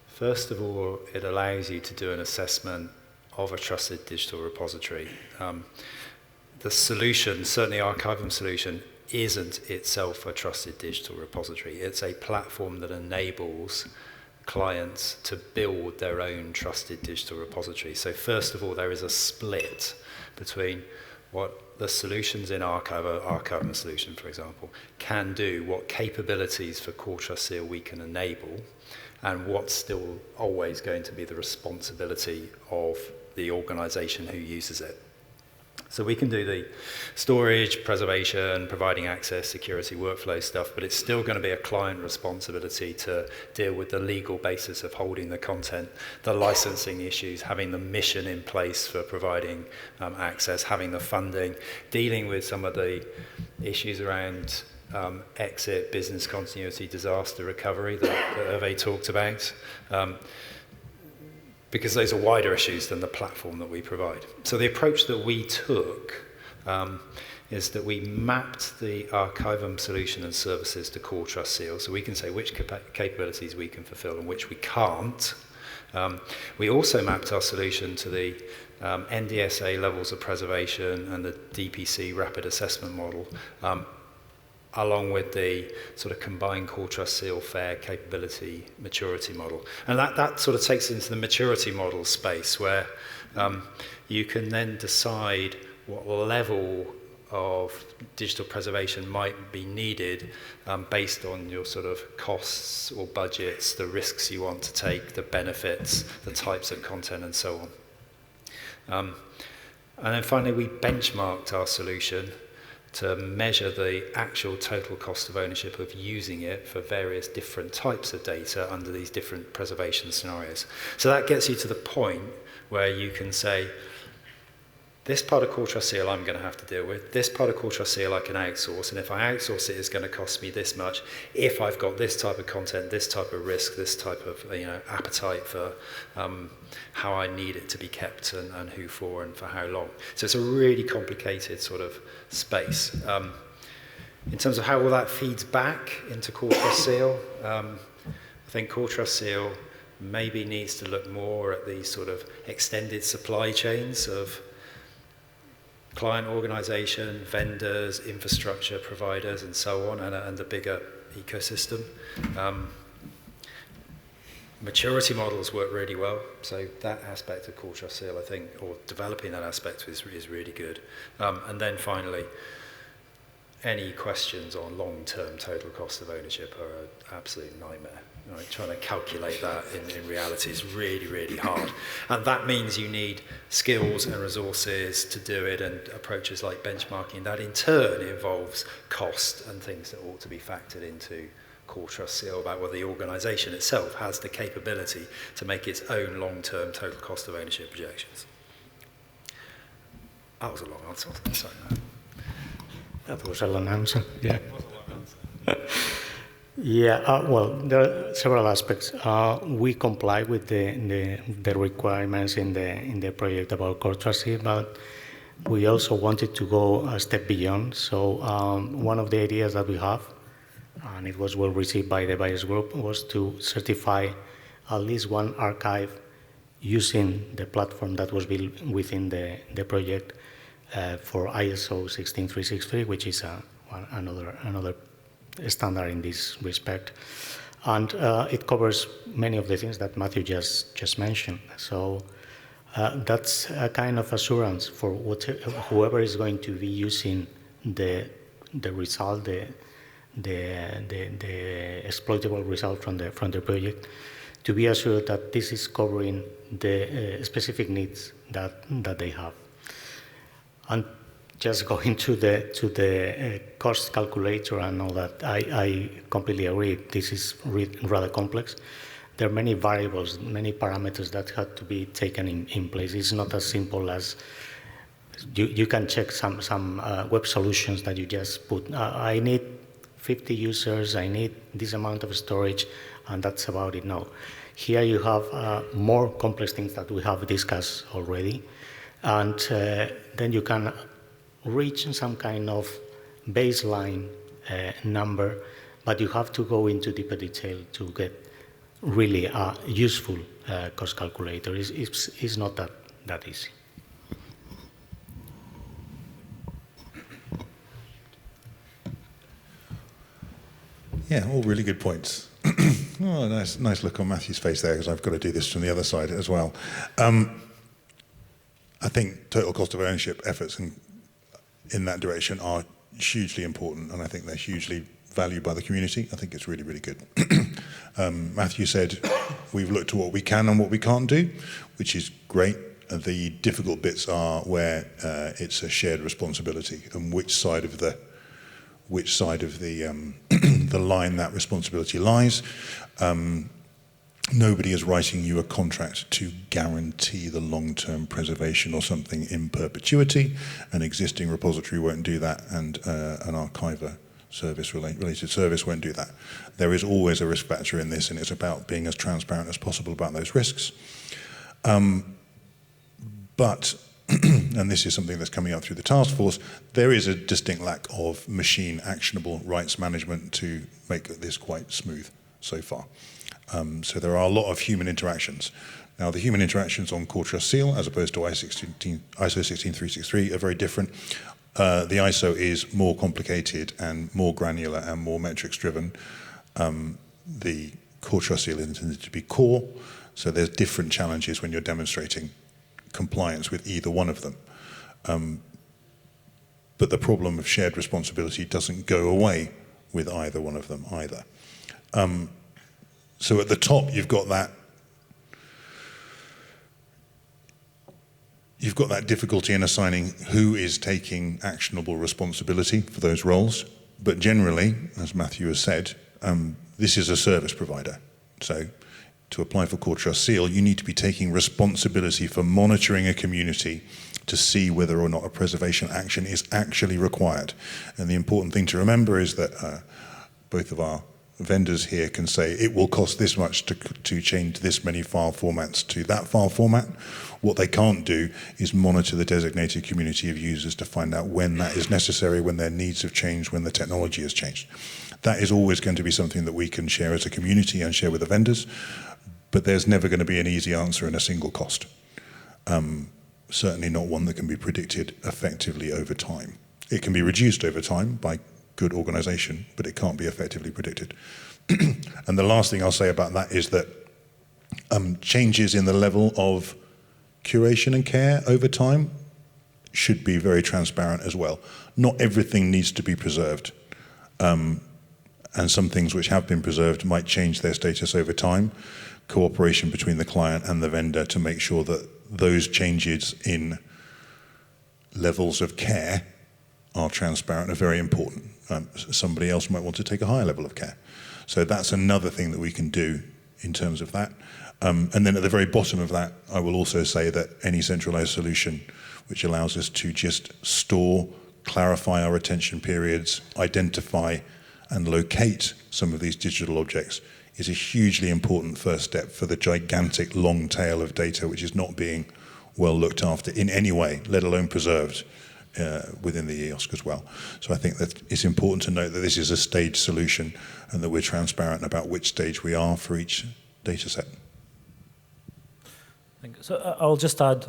first of all, it allows you to do an assessment of a trusted digital repository. The solution, certainly Arkivum solution, isn't itself a trusted digital repository. It's a platform that enables clients to build their own trusted digital repository. So first of all, there is a split between what the solutions in Arkivum solution, for example, can do, what capabilities for Core Trust Seal we can enable, and what's still always going to be the responsibility of the organization who uses it. So we can do the storage, preservation, providing access, security, workflow stuff, but it's still going to be a client responsibility to deal with the legal basis of holding the content, the licensing issues, having the mission in place for providing access, having the funding, dealing with some of the issues around exit, business continuity, disaster recovery that Hervé talked about. Because those are wider issues than the platform that we provide. So the approach that we took is that we mapped the Arkivum solution and services to Core Trust Seal, so we can say which capabilities we can fulfill and which we can't. We also mapped our solution to the NDSA levels of preservation and the DPC rapid assessment model, along with the sort of combined Core Trust Seal fair capability maturity model. And that sort of takes into the maturity model space where you can then decide what level of digital preservation might be needed based on your sort of costs or budgets, the risks you want to take, the benefits, the types of content, and so on. And then finally, we benchmarked our solution to measure the actual total cost of ownership of using it for various different types of data under these different preservation scenarios. So that gets you to the point where you can say, this part of Core Trust Seal I'm going to have to deal with, this part of Core Trust Seal I can outsource, and if I outsource it, it's going to cost me this much if I've got this type of content, this type of risk, this type of appetite for how I need it to be kept and who for and for how long. So it's a really complicated sort of space. In terms of how all that feeds back into Core Trust Seal, I think Core Trust Seal maybe needs to look more at these sort of extended supply chains of client organization, vendors, infrastructure providers, and so on, and the bigger ecosystem. Maturity models work really well, so that aspect of core trust seal, I think, or developing that aspect is really good. And then finally, any questions on long-term total cost of ownership are an absolute nightmare. Right? Trying to calculate that in reality is really, really hard. And that means you need skills and resources to do it, and approaches like benchmarking. That in turn involves cost and things that ought to be factored into core trust seal, about whether the organisation itself has the capability to make its own long-term total cost of ownership projections. That was a long answer. Sorry. That was a long answer. Yeah. Yeah. Well, there are several aspects. We comply with the requirements in the project about core trust seal, but we also wanted to go a step beyond. So one of the ideas that we have, and it was well received by the buyers group, was to certify at least one archive using the platform that was built within the project for ISO 16363, which is another standard in this respect. And it covers many of the things that Matthew just mentioned. So that's a kind of assurance for whoever is going to be using the result, the exploitable result from the project, to be assured that this is covering the specific needs that they have. And just going to the cost calculator and all that, I completely agree. This is rather complex. There are many variables, many parameters that have to be taken in place. It's not as simple as you can check some web solutions that you just put. I need 50 users, I need this amount of storage, and that's about it. No. Here you have more complex things that we have discussed already, and then you can reach some kind of baseline number, but you have to go into deeper detail to get really a useful cost calculator. It's not that easy. Yeah, all really good points. Oh, nice look on Matthew's face there, because I've got to do this from the other side as well. I think total cost of ownership efforts in that direction are hugely important, and I think they're hugely valued by the community. I think it's really, really good. Matthew said we've looked at what we can and what we can't do, which is great. The difficult bits are where it's a shared responsibility, and which side of the the line that responsibility lies. Nobody is writing you a contract to guarantee the long-term preservation or something in perpetuity. An existing repository won't do that, and an archiver service related service won't do that. There is always a risk factor in this, and it's about being as transparent as possible about those risks. But and this is something that's coming up through the task force, there is a distinct lack of machine actionable rights management to make this quite smooth so far. So there are a lot of human interactions. Now, the human interactions on core trust seal, as opposed to ISO 16363, are very different. The ISO is more complicated and more granular and more metrics driven. The core trust seal is intended to be core, so there's different challenges when you're demonstrating compliance with either one of them. But the problem of shared responsibility doesn't go away with either one of them either. So at the top, you've got that difficulty in assigning who is taking actionable responsibility for those roles. But generally, as Matthew has said, this is a service provider. So to apply for core trust seal, you need to be taking responsibility for monitoring a community to see whether or not a preservation action is actually required. And the important thing to remember is that both of our vendors here can say it will cost this much to change this many file formats to that file format. What they can't do is monitor the designated community of users to find out when that is necessary, when their needs have changed, when the technology has changed. That is always going to be something that we can share as a community and share with the vendors, but there's never going to be an easy answer in a single cost. Certainly not one that can be predicted effectively over time. It can be reduced over time by good organization, but it can't be effectively predicted. And the last thing I'll say about that is that changes in the level of curation and care over time should be very transparent as well. Not everything needs to be preserved. And some things which have been preserved might change their status over time. Cooperation between the client and the vendor to make sure that those changes in levels of care are transparent are very important. Somebody else might want to take a higher level of care. So that's another thing that we can do in terms of that. And then at the very bottom of that, I will also say that any centralized solution which allows us to just store, clarify our retention periods, identify and locate some of these digital objects is a hugely important first step for the gigantic long tail of data which is not being well looked after in any way, let alone preserved within the EOSC as well. So I think that it's important to note that this is a staged solution and that we're transparent about which stage we are for each data set. So I'll just add,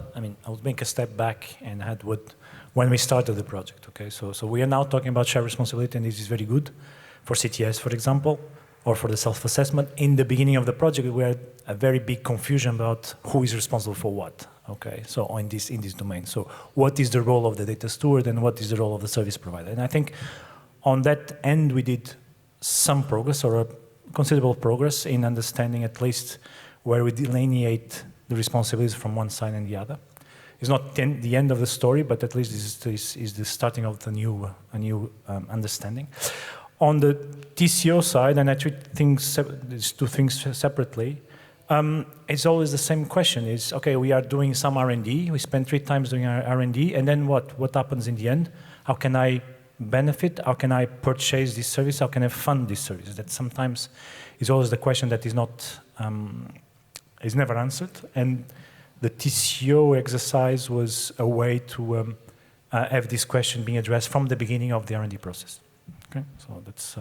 I'll make a step back and add when we started the project, okay? So we are now talking about shared responsibility, and this is very good for CTS, for example, or for the self-assessment. In the beginning of the project, we had a very big confusion about who is responsible for what, okay? So in this domain. So what is the role of the data steward and what is the role of the service provider? And I think on that end, we did some progress or a considerable progress in understanding at least where we delineate the responsibilities from one side and the other. It's not the end of the story, but at least this is the starting of a new understanding. On the TCO side, and I treat these two things separately, it's always the same question. Is okay, we are doing some R&D. We spend 3 times doing our R&D, and then what? What happens in the end? How can I benefit? How can I purchase this service? How can I fund this service? That sometimes is always the question that is not is never answered. And the TCO exercise was a way to have this question being addressed from the beginning of the R&D process. Okay, so that's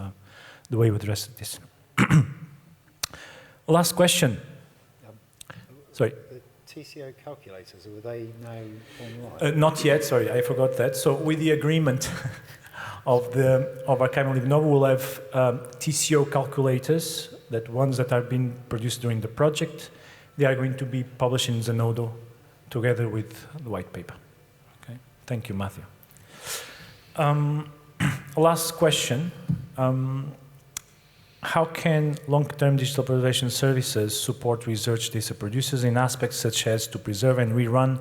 the way we addressed this. Last question. Sorry. The TCO calculators, were they now online? Not yet, sorry, I forgot that. So with the agreement of Arkivum and LIBNOVA, we'll have TCO calculators, that ones that are being produced during the project. They are going to be published in Zenodo together with the white paper. Okay, thank you, Matthew. Last question. How can long-term digital preservation services support research data producers in aspects such as to preserve and rerun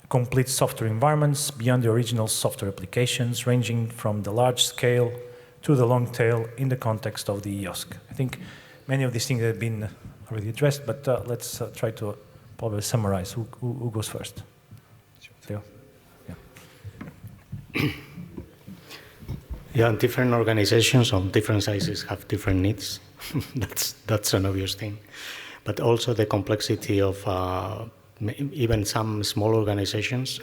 complete software environments beyond the original software applications, ranging from the large scale to the long tail in the context of the EOSC? I think many of these things have been already addressed, but let's try to probably summarize. Who goes first? Theo? Yeah. Yeah, different organizations of different sizes have different needs. That's an obvious thing. But also the complexity of even some small organizations,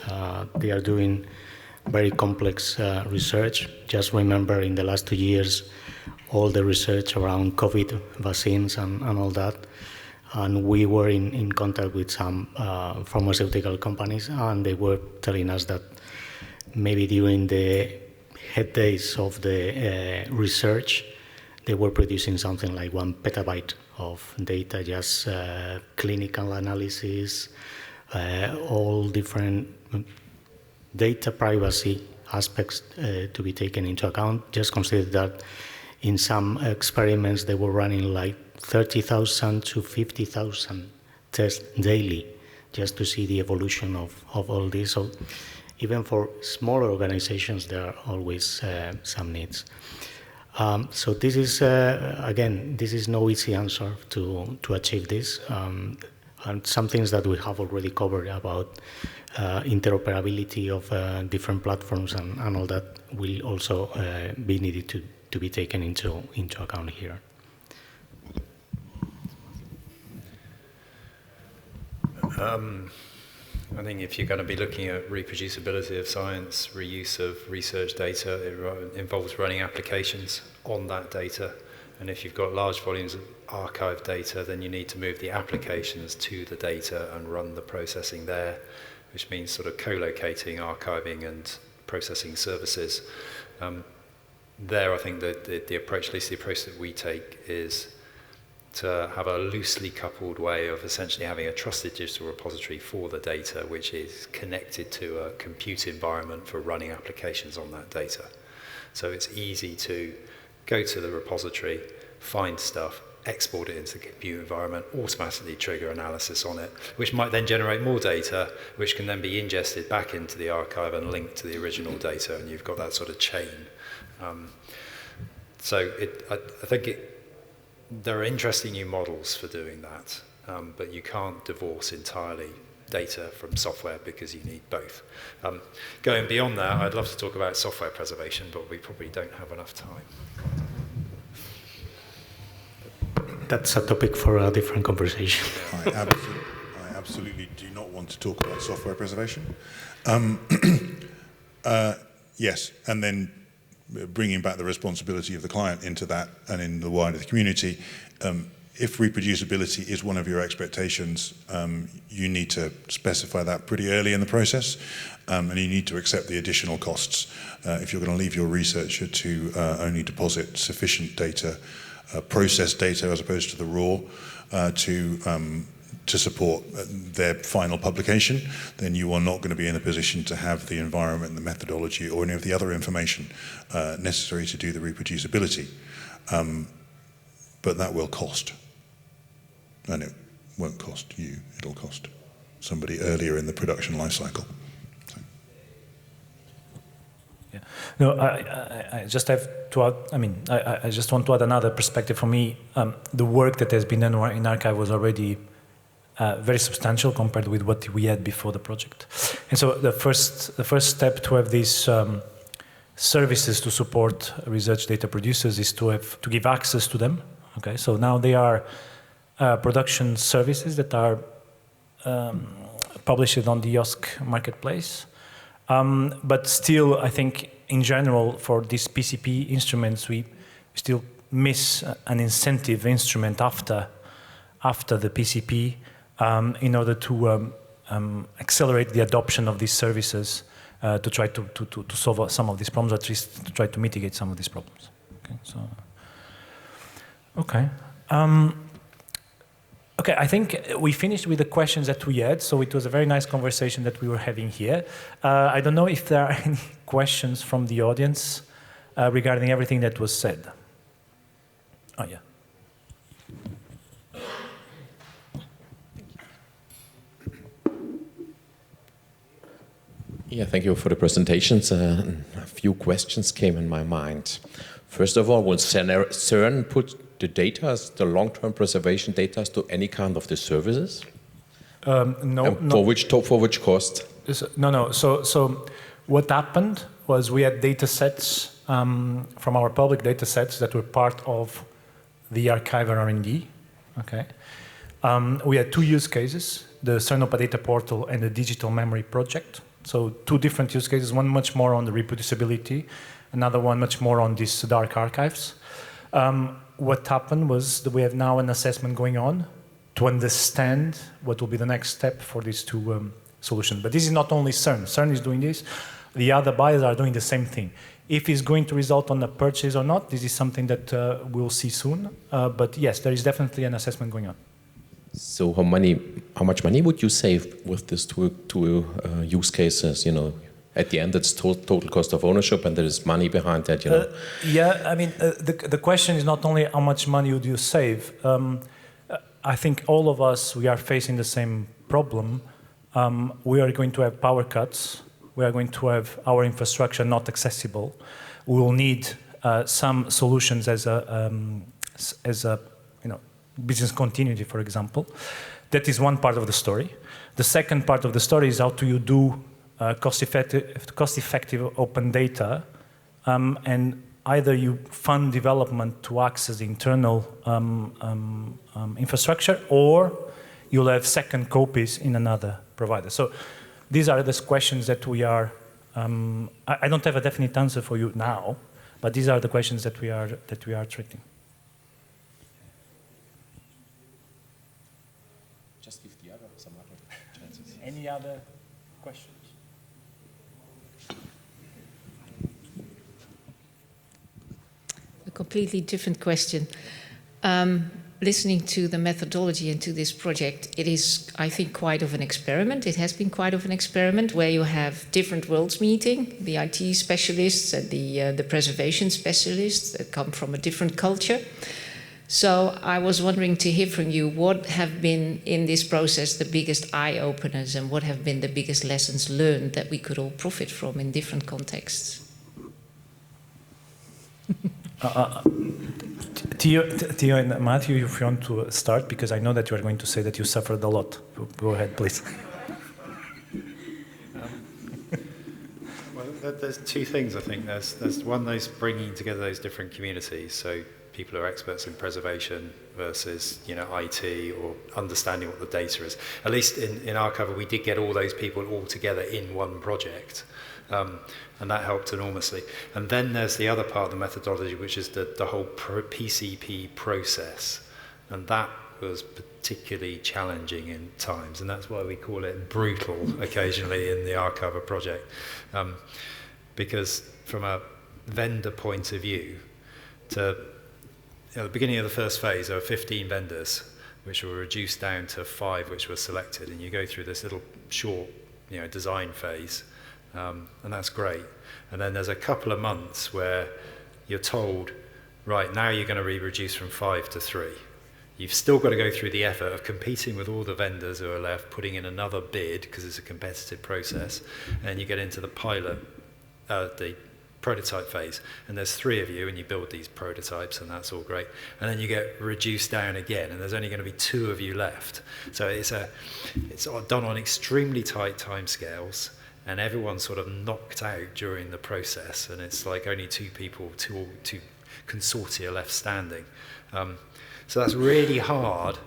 they are doing very complex research. Just remember in the last 2 years, all the research around COVID vaccines and all that. And we were in contact with some pharmaceutical companies, and they were telling us that maybe during the head days of the research, they were producing something like 1 petabyte of data, just clinical analysis, all different data privacy aspects to be taken into account. Just consider that in some experiments, they were running like 30,000 to 50,000 tests daily just to see the evolution of all this. So even for smaller organizations, there are always some needs. So this is, again, this is no easy answer to achieve this. And some things that we have already covered about interoperability of different platforms and all that will also be needed to be taken into account here. I think if you're going to be looking at reproducibility of science, reuse of research data, it involves running applications on that data. And if you've got large volumes of archive data, then you need to move the applications to the data and run the processing there, which means sort of co-locating, archiving, and processing services. There, I think that the approach, at least the approach that we take, is to have a loosely coupled way of essentially having a trusted digital repository for the data, which is connected to a compute environment for running applications on that data. So it's easy to go to the repository, find stuff, export it into the compute environment, automatically trigger analysis on it, which might then generate more data, which can then be ingested back into the archive and linked to the original data, and you've got that sort of chain. I think there are interesting new models for doing that, but you can't divorce entirely data from software because you need both. Going beyond that, I'd love to talk about software preservation, but we probably don't have enough time. That's a topic for a different conversation. I absolutely do not want to talk about software preservation. Yes, and then bringing back the responsibility of the client into that and in the wider community. If reproducibility is one of your expectations, you need to specify that pretty early in the process, and you need to accept the additional costs if you're going to leave your researcher to only deposit sufficient data, processed data as opposed to the raw, to support their final publication, then you are not going to be in a position to have the environment, the methodology, or any of the other information necessary to do the reproducibility. But that will cost. And it won't cost you, it'll cost somebody earlier in the production life cycle. So. Yeah. No, I just have to add, I just want to add another perspective for me. The work that has been done in Archive was already very substantial compared with what we had before the project. And so the first step to have these services to support research data producers is to give access to them. Okay, so now they are production services that are published on the EOSC marketplace. But still, I think in general for these PCP instruments, we still miss an incentive instrument after the PCP in order to accelerate the adoption of these services to try to solve some of these problems, or at least to try to mitigate some of these problems. Okay, so. Okay. Okay, I think we finished with the questions that we had, so it was a very nice conversation that we were having here. I don't know if there are any questions from the audience regarding everything that was said. Oh, yeah. Yeah, thank you for the presentations. A few questions came in my mind. First of all, will CERN put the data, the long-term preservation data, to any kind of the services? No. For which cost? No. So what happened was we had datasets from our public datasets that were part of the archival R&D. Okay. We had two use cases: the CERN Open Data Portal and the Digital Memory Project. So two different use cases. One much more on the reproducibility, another one much more on these dark archives. What happened was that we have now an assessment going on to understand what will be the next step for these two solutions. But this is not only CERN. CERN is doing this. The other buyers are doing the same thing. If it's going to result on a purchase or not, this is something that we'll see soon. But yes, there is definitely an assessment going on. So how much money would you save with these two use cases? You know, at the end, it's total cost of ownership, and there is money behind that. You know. Yeah, I mean, the question is not only how much money would you save. I think all of us, we are facing the same problem. We are going to have power cuts. We are going to have our infrastructure not accessible. We will need some solutions as a business continuity, for example. That is one part of the story. The second part of the story is how do you do cost-effective open data, and either you fund development to access the internal infrastructure, or you'll have second copies in another provider. So these are the questions that we are. I don't have a definite answer for you now, but these are the questions that we are treating. Just give the other some other chances. Any other questions? A completely different question. listening to the methodology and to this project, it is, I think, quite of an experiment. It has been quite of an experiment where you have different worlds meeting, the IT specialists and the preservation specialists that come from a different culture. So I was wondering to hear from you, what have been in this process the biggest eye-openers and what have been the biggest lessons learned that we could all profit from in different contexts? Theo and Matthew, if you want to start, because I know that you are going to say that you suffered a lot. Go ahead, please. Well, there's two things, I think. There's one, those bringing together those different communities. So people who are experts in preservation versus, you know, IT or understanding what the data is. At least in Archival, we did get all those people all together in one project. And that helped enormously. And then there's the other part of the methodology, which is the whole PCP process. And that was particularly challenging in times. And that's why we call it brutal occasionally in the Archival project. Because from a vendor point of view, at the beginning of the first phase, there were 15 vendors, which were reduced down to 5, which were selected. And you go through this little short, you know, design phase. And that's great. And then there's a couple of months where you're told, right, now you're going to be reduced from 5 to 3. You've still got to go through the effort of competing with all the vendors who are left, putting in another bid, because it's a competitive process, and you get into the the prototype phase, and there's 3 of you, and you build these prototypes, and that's all great. And then you get reduced down again, and there's only going to be 2 of you left. So it's done on extremely tight timescales, and everyone's sort of knocked out during the process, and it's like only 2 people, two consortia left standing. So that's really hard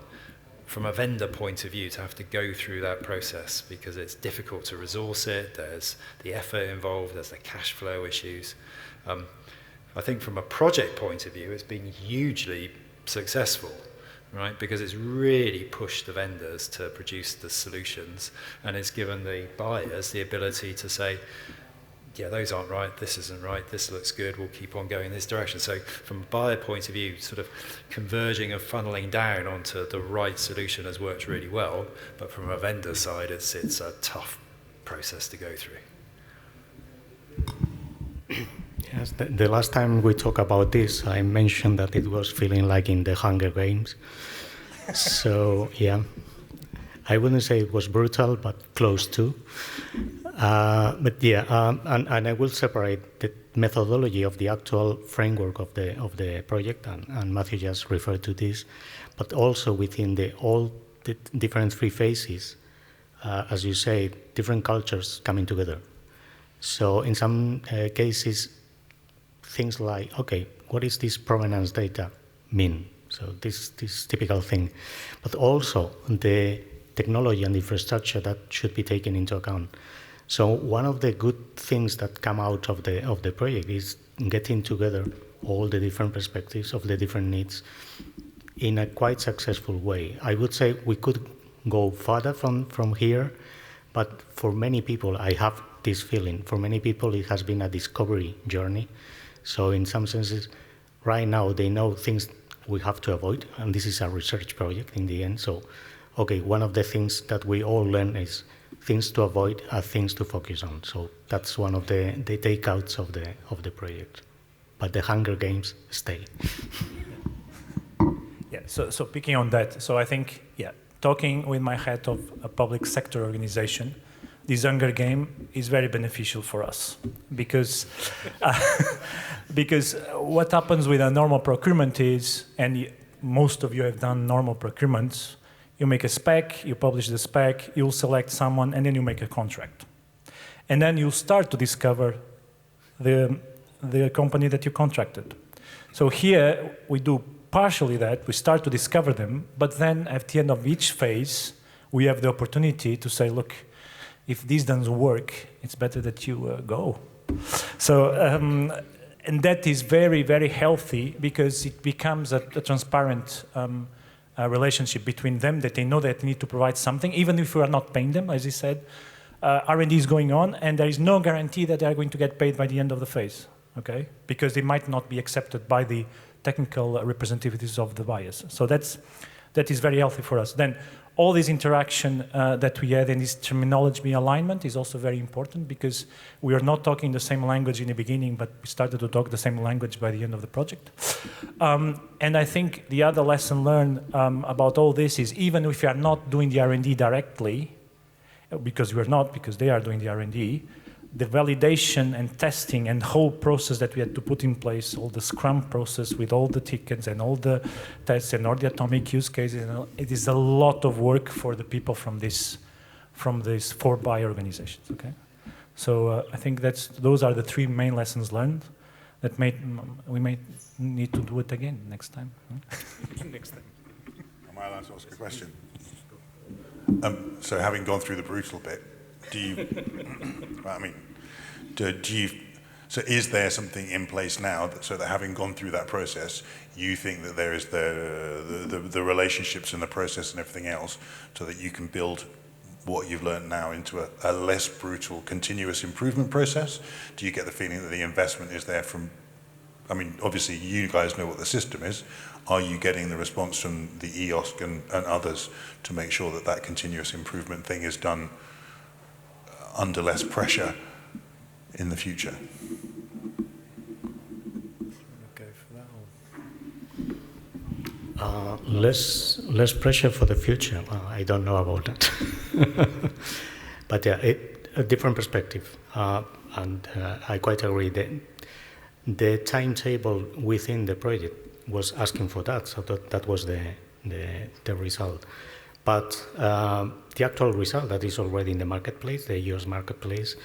from a vendor point of view to have to go through that process, because it's difficult to resource it, there's the effort involved, there's the cash flow issues. I think from a project point of view, it's been hugely successful, right? Because it's really pushed the vendors to produce the solutions, and it's given the buyers the ability to say, yeah, those aren't right, this isn't right, this looks good, we'll keep on going in this direction. So from a buyer point of view, sort of converging and funneling down onto the right solution has worked really well, but from a vendor side, it's a tough process to go through. Yes, the last time we talked about this, I mentioned that it was feeling like in the Hunger Games. So, yeah, I wouldn't say it was brutal, but close to. But yeah, and I will separate the methodology of the actual framework of the project, and Matthew just referred to this, but also within all the different 3 phases, as you say, different cultures coming together. So in some cases, things like, okay, what is this provenance data mean? So this typical thing, but also the technology and infrastructure that should be taken into account. So one of the good things that come out of the project is getting together all the different perspectives of the different needs in a quite successful way. I would say we could go further from here, but for many people, I have this feeling, for many people it has been a discovery journey. So in some senses, right now they know things we have to avoid, and this is a research project in the end. So, okay, one of the things that we all learn is things to avoid are things to focus on. So that's one of the takeouts of the project. But the Hunger Games stay. Yeah, so picking on that, so I think, yeah, talking with my hat of a public sector organization, this Hunger Game is very beneficial for us because what happens with a normal procurement is, and most of you have done normal procurements, you make a spec, you publish the spec, you'll select someone, and then you make a contract. And then you start to discover the company that you contracted. So here we do partially that, we start to discover them, but then at the end of each phase, we have the opportunity to say, look, if this doesn't work, it's better that you go. So, and that is very, very healthy because it becomes a transparent relationship between them, that they know that they need to provide something, even if we are not paying them, as he said. R&D is going on, and there is no guarantee that they are going to get paid by the end of the phase, okay? Because they might not be accepted by the technical representatives of the buyers. So that is very healthy for us. Then all this interaction that we had and this terminology alignment is also very important, because we are not talking the same language in the beginning, but we started to talk the same language by the end of the project. And I think the other lesson learned about all this is, even if you are not doing the R&D directly, because we are not, because they are doing the R&D, the validation and testing and whole process that we had to put in place, all the Scrum process with all the tickets and all the tests and all the atomic use cases, it is a lot of work for the people from these 4 buy organizations. Okay, so I think those are the 3 main lessons learned that we may need to do it again next time. Next time. Am I allowed to ask a question? So having gone through the brutal bit, do you, so is there something in place now so that having gone through that process, you think that there is the relationships and the process and everything else so that you can build what you've learned now into a less brutal continuous improvement process? Do you get the feeling that the investment is there from, I mean, obviously you guys know what the system is. Are you getting the response from the EOSC and others to make sure that that continuous improvement thing is done under less pressure in the future? Okay, for that less pressure for the future. I don't know about that. But yeah, a different perspective. And I quite agree that the timetable within the project was asking for that, so that was the result. But the actual result that is already in the marketplace, the US marketplace,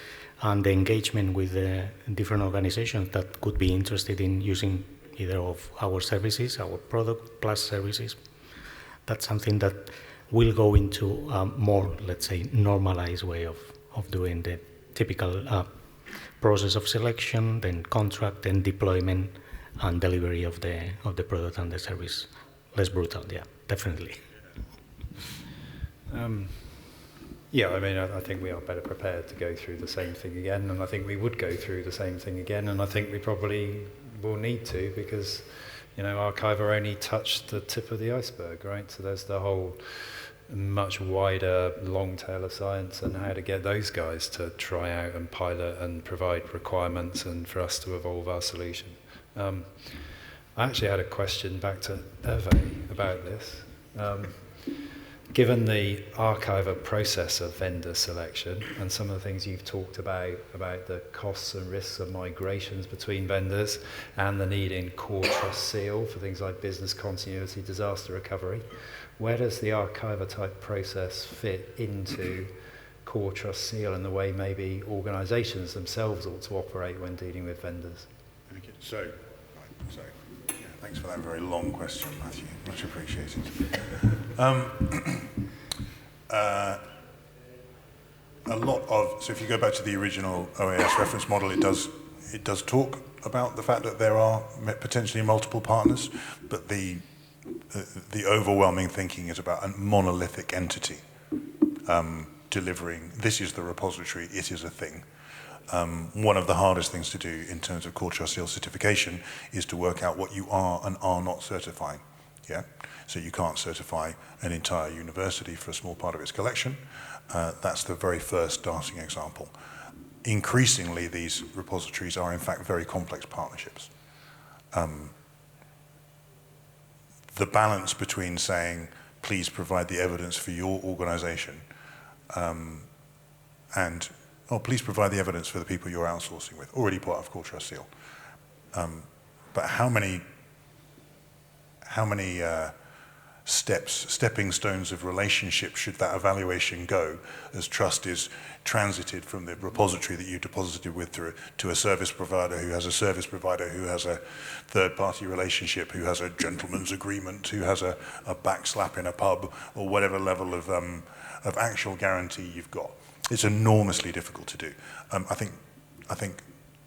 and the engagement with the different organizations that could be interested in using either of our services, our product plus services, that's something that will go into a more, let's say, normalized way of doing the typical process of selection, then contract, then deployment, and delivery of the product and the service. Less brutal, yeah, definitely. Yeah, I mean, I think we are better prepared to go through the same thing again, and I think we would go through the same thing again, and I think we probably will need to, because, you know, Archiver only touched the tip of the iceberg, right? So there's the whole much wider long tail of science and how to get those guys to try out and pilot and provide requirements and for us to evolve our solution. I actually had a question back to Hervé about this. Given the Archiver process of vendor selection and some of the things you've talked about the costs and risks of migrations between vendors and the need in core trust seal for things like business continuity, disaster recovery, where does the Archiver type process fit into core trust seal and the way maybe organizations themselves ought to operate when dealing with vendors? Okay. So yeah, thanks for that very long question, Matthew. Much appreciated. A lot of, so if you go back to the original OAS reference model, it does talk about the fact that there are potentially multiple partners, but the overwhelming thinking is about a monolithic entity delivering, this is the repository, it is a thing. One of the hardest things to do in terms of core trust seal certification is to work out what you are and are not certifying. Yeah? So you can't certify an entire university for a small part of its collection. That's the very first starting example. Increasingly, these repositories are in fact very complex partnerships. The balance between saying, please provide the evidence for your organization, and please provide the evidence for the people you're outsourcing with, already part of core trust seal. But how many stepping stones of relationship should that evaluation go as trust is transited from the repository that you deposited with to a service provider who has a service provider who has a third-party relationship, who has a gentleman's agreement, who has a backslap in a pub, or whatever level of actual guarantee you've got. It's enormously difficult to do. I think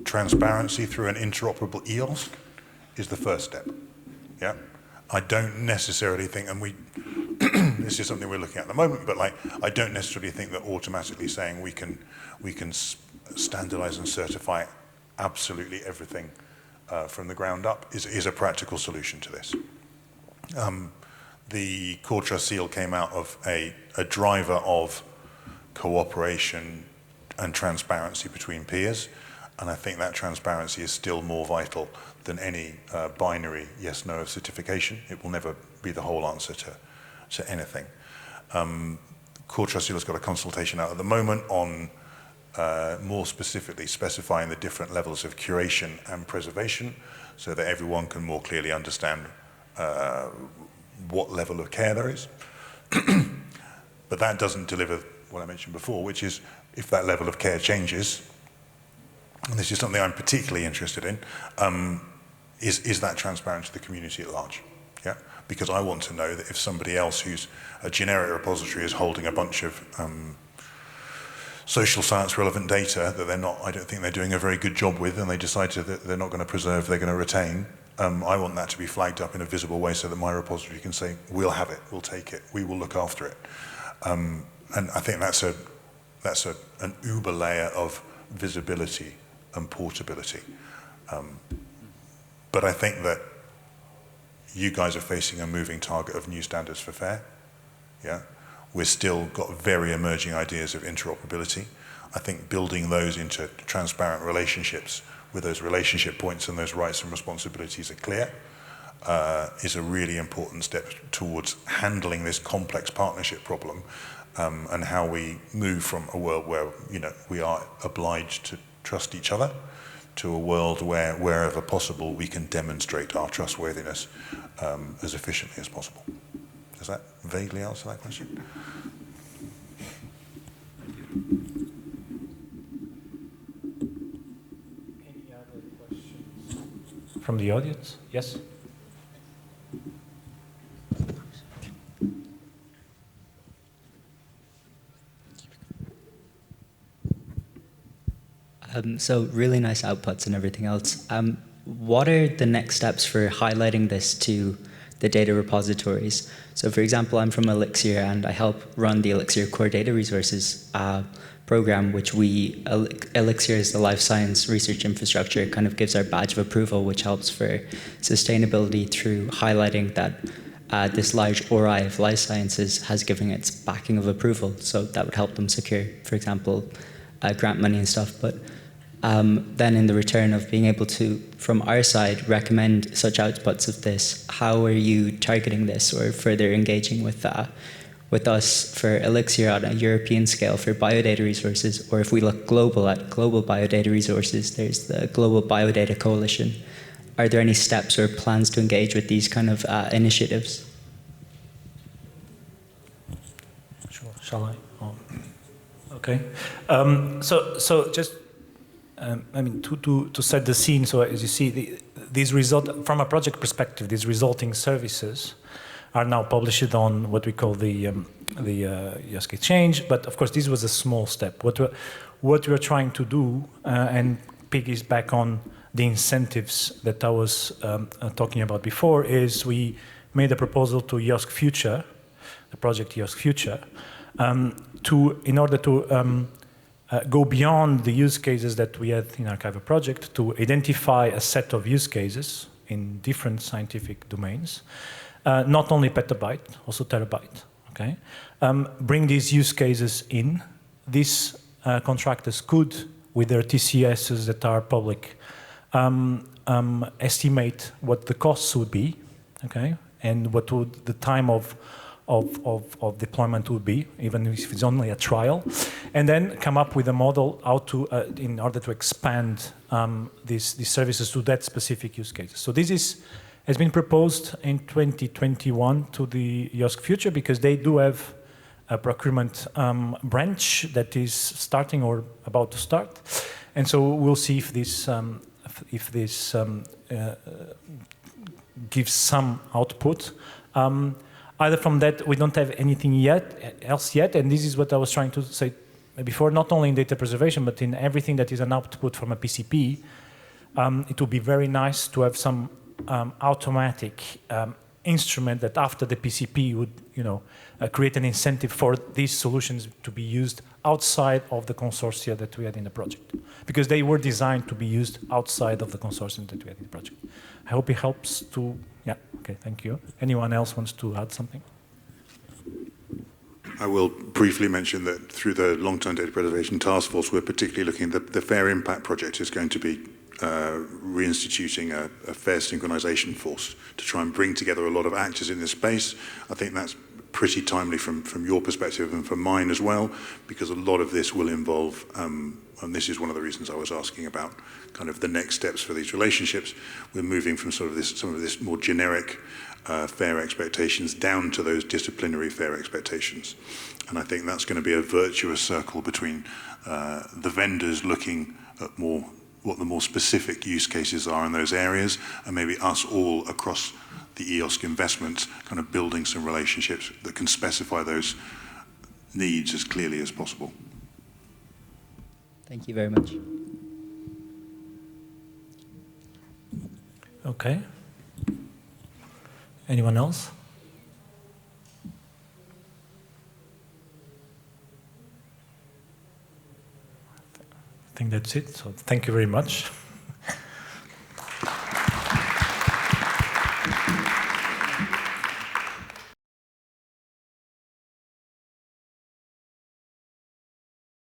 transparency through an interoperable EOSC is the first step. Yeah. I don't necessarily think, and this is something we're looking at the moment, but like, I don't necessarily think that automatically saying we can standardize and certify absolutely everything from the ground up is a practical solution to this. The core trust seal came out of a driver of cooperation and transparency between peers, and I think that transparency is still more vital than any binary yes-no of certification. It will never be the whole answer to anything. Core trust seal has got a consultation out at the moment on more specifically specifying the different levels of curation and preservation so that everyone can more clearly understand what level of care there is. But that doesn't deliver what I mentioned before, which is if that level of care changes, and this is something I'm particularly interested in, is that transparent to the community at large? Yeah, because I want to know that if somebody else who's a generic repository is holding a bunch of social science relevant data that I don't think they're doing a very good job with, and they decide that they're not going to preserve, they're going to retain, I want that to be flagged up in a visible way so that my repository can say, we'll have it, we'll take it, we will look after it. And I think that's an uber layer of visibility and portability. But I think that you guys are facing a moving target of new standards for FAIR. Yeah, we've still got very emerging ideas of interoperability. I think building those into transparent relationships with those relationship points and those rights and responsibilities are clear is a really important step towards handling this complex partnership problem and how we move from a world where we are obliged to trust each other to a world where, wherever possible, we can demonstrate our trustworthiness as efficiently as possible. Does that vaguely answer that question? Any other questions from the audience? Yes? So really nice outputs and everything else. What are the next steps for highlighting this to the data repositories? So for example, I'm from Elixir and I help run the Elixir Core Data Resources program, which Elixir is the life science research infrastructure. It kind of gives our badge of approval, which helps for sustainability through highlighting that this large ORI of life sciences has given its backing of approval. So that would help them secure, for example, grant money and stuff. But then in the return of being able to, from our side, recommend such outputs of this, how are you targeting this or further engaging with us for Elixir on a European scale for biodata resources? Or if we look global at global biodata resources, there's the Global Biodata Coalition. Are there any steps or plans to engage with these kind of initiatives? Sure. Shall I? Oh. Okay. So just to set the scene. So as you see, these from a project perspective, these resulting services are now published on what we call the EOSC exchange. But of course, this was a small step. What we're trying to do, and piggyback on the incentives that I was talking about before, is we made a proposal to EOSC Future, the project EOSC Future, in order to go beyond the use cases that we had in Archival project to identify a set of use cases in different scientific domains, not only petabyte, also terabyte, okay? Bring these use cases in. These contractors could, with their TCSs that are public, estimate what the costs would be, okay? And what would the time of deployment would be, even if it's only a trial, and then come up with a model how to, in order to expand these services to that specific use cases. So this has been proposed in 2021 to the EOSC Future because they do have a procurement branch that is starting or about to start, and so we'll see if this gives some output. Either from that, we don't have anything else yet, and this is what I was trying to say before, not only in data preservation, but in everything that is an output from a PCP, it would be very nice to have some automatic instrument that after the PCP would, create an incentive for these solutions to be used outside of the consortia that we had in the project, because they were designed to be used outside of the consortium that we had in the project. I hope it helps to, yeah, okay, thank you. Anyone else wants to add something? I will briefly mention that through the Long-Term Data Preservation Task Force, we're particularly looking at the Fair Impact project is going to be reinstituting a fair synchronization force to try and bring together a lot of actors in this space. I think that's pretty timely from your perspective and from mine as well, because a lot of this will involve, and this is one of the reasons I was asking about kind of the next steps for these relationships. We're moving from some of this more generic fair expectations down to those disciplinary fair expectations. And I think that's going to be a virtuous circle between the vendors looking at what the more specific use cases are in those areas, and maybe us all across the EOSC investments kind of building some relationships that can specify those needs as clearly as possible. Thank you very much. Okay. Anyone else? I think that's it. So thank you very much.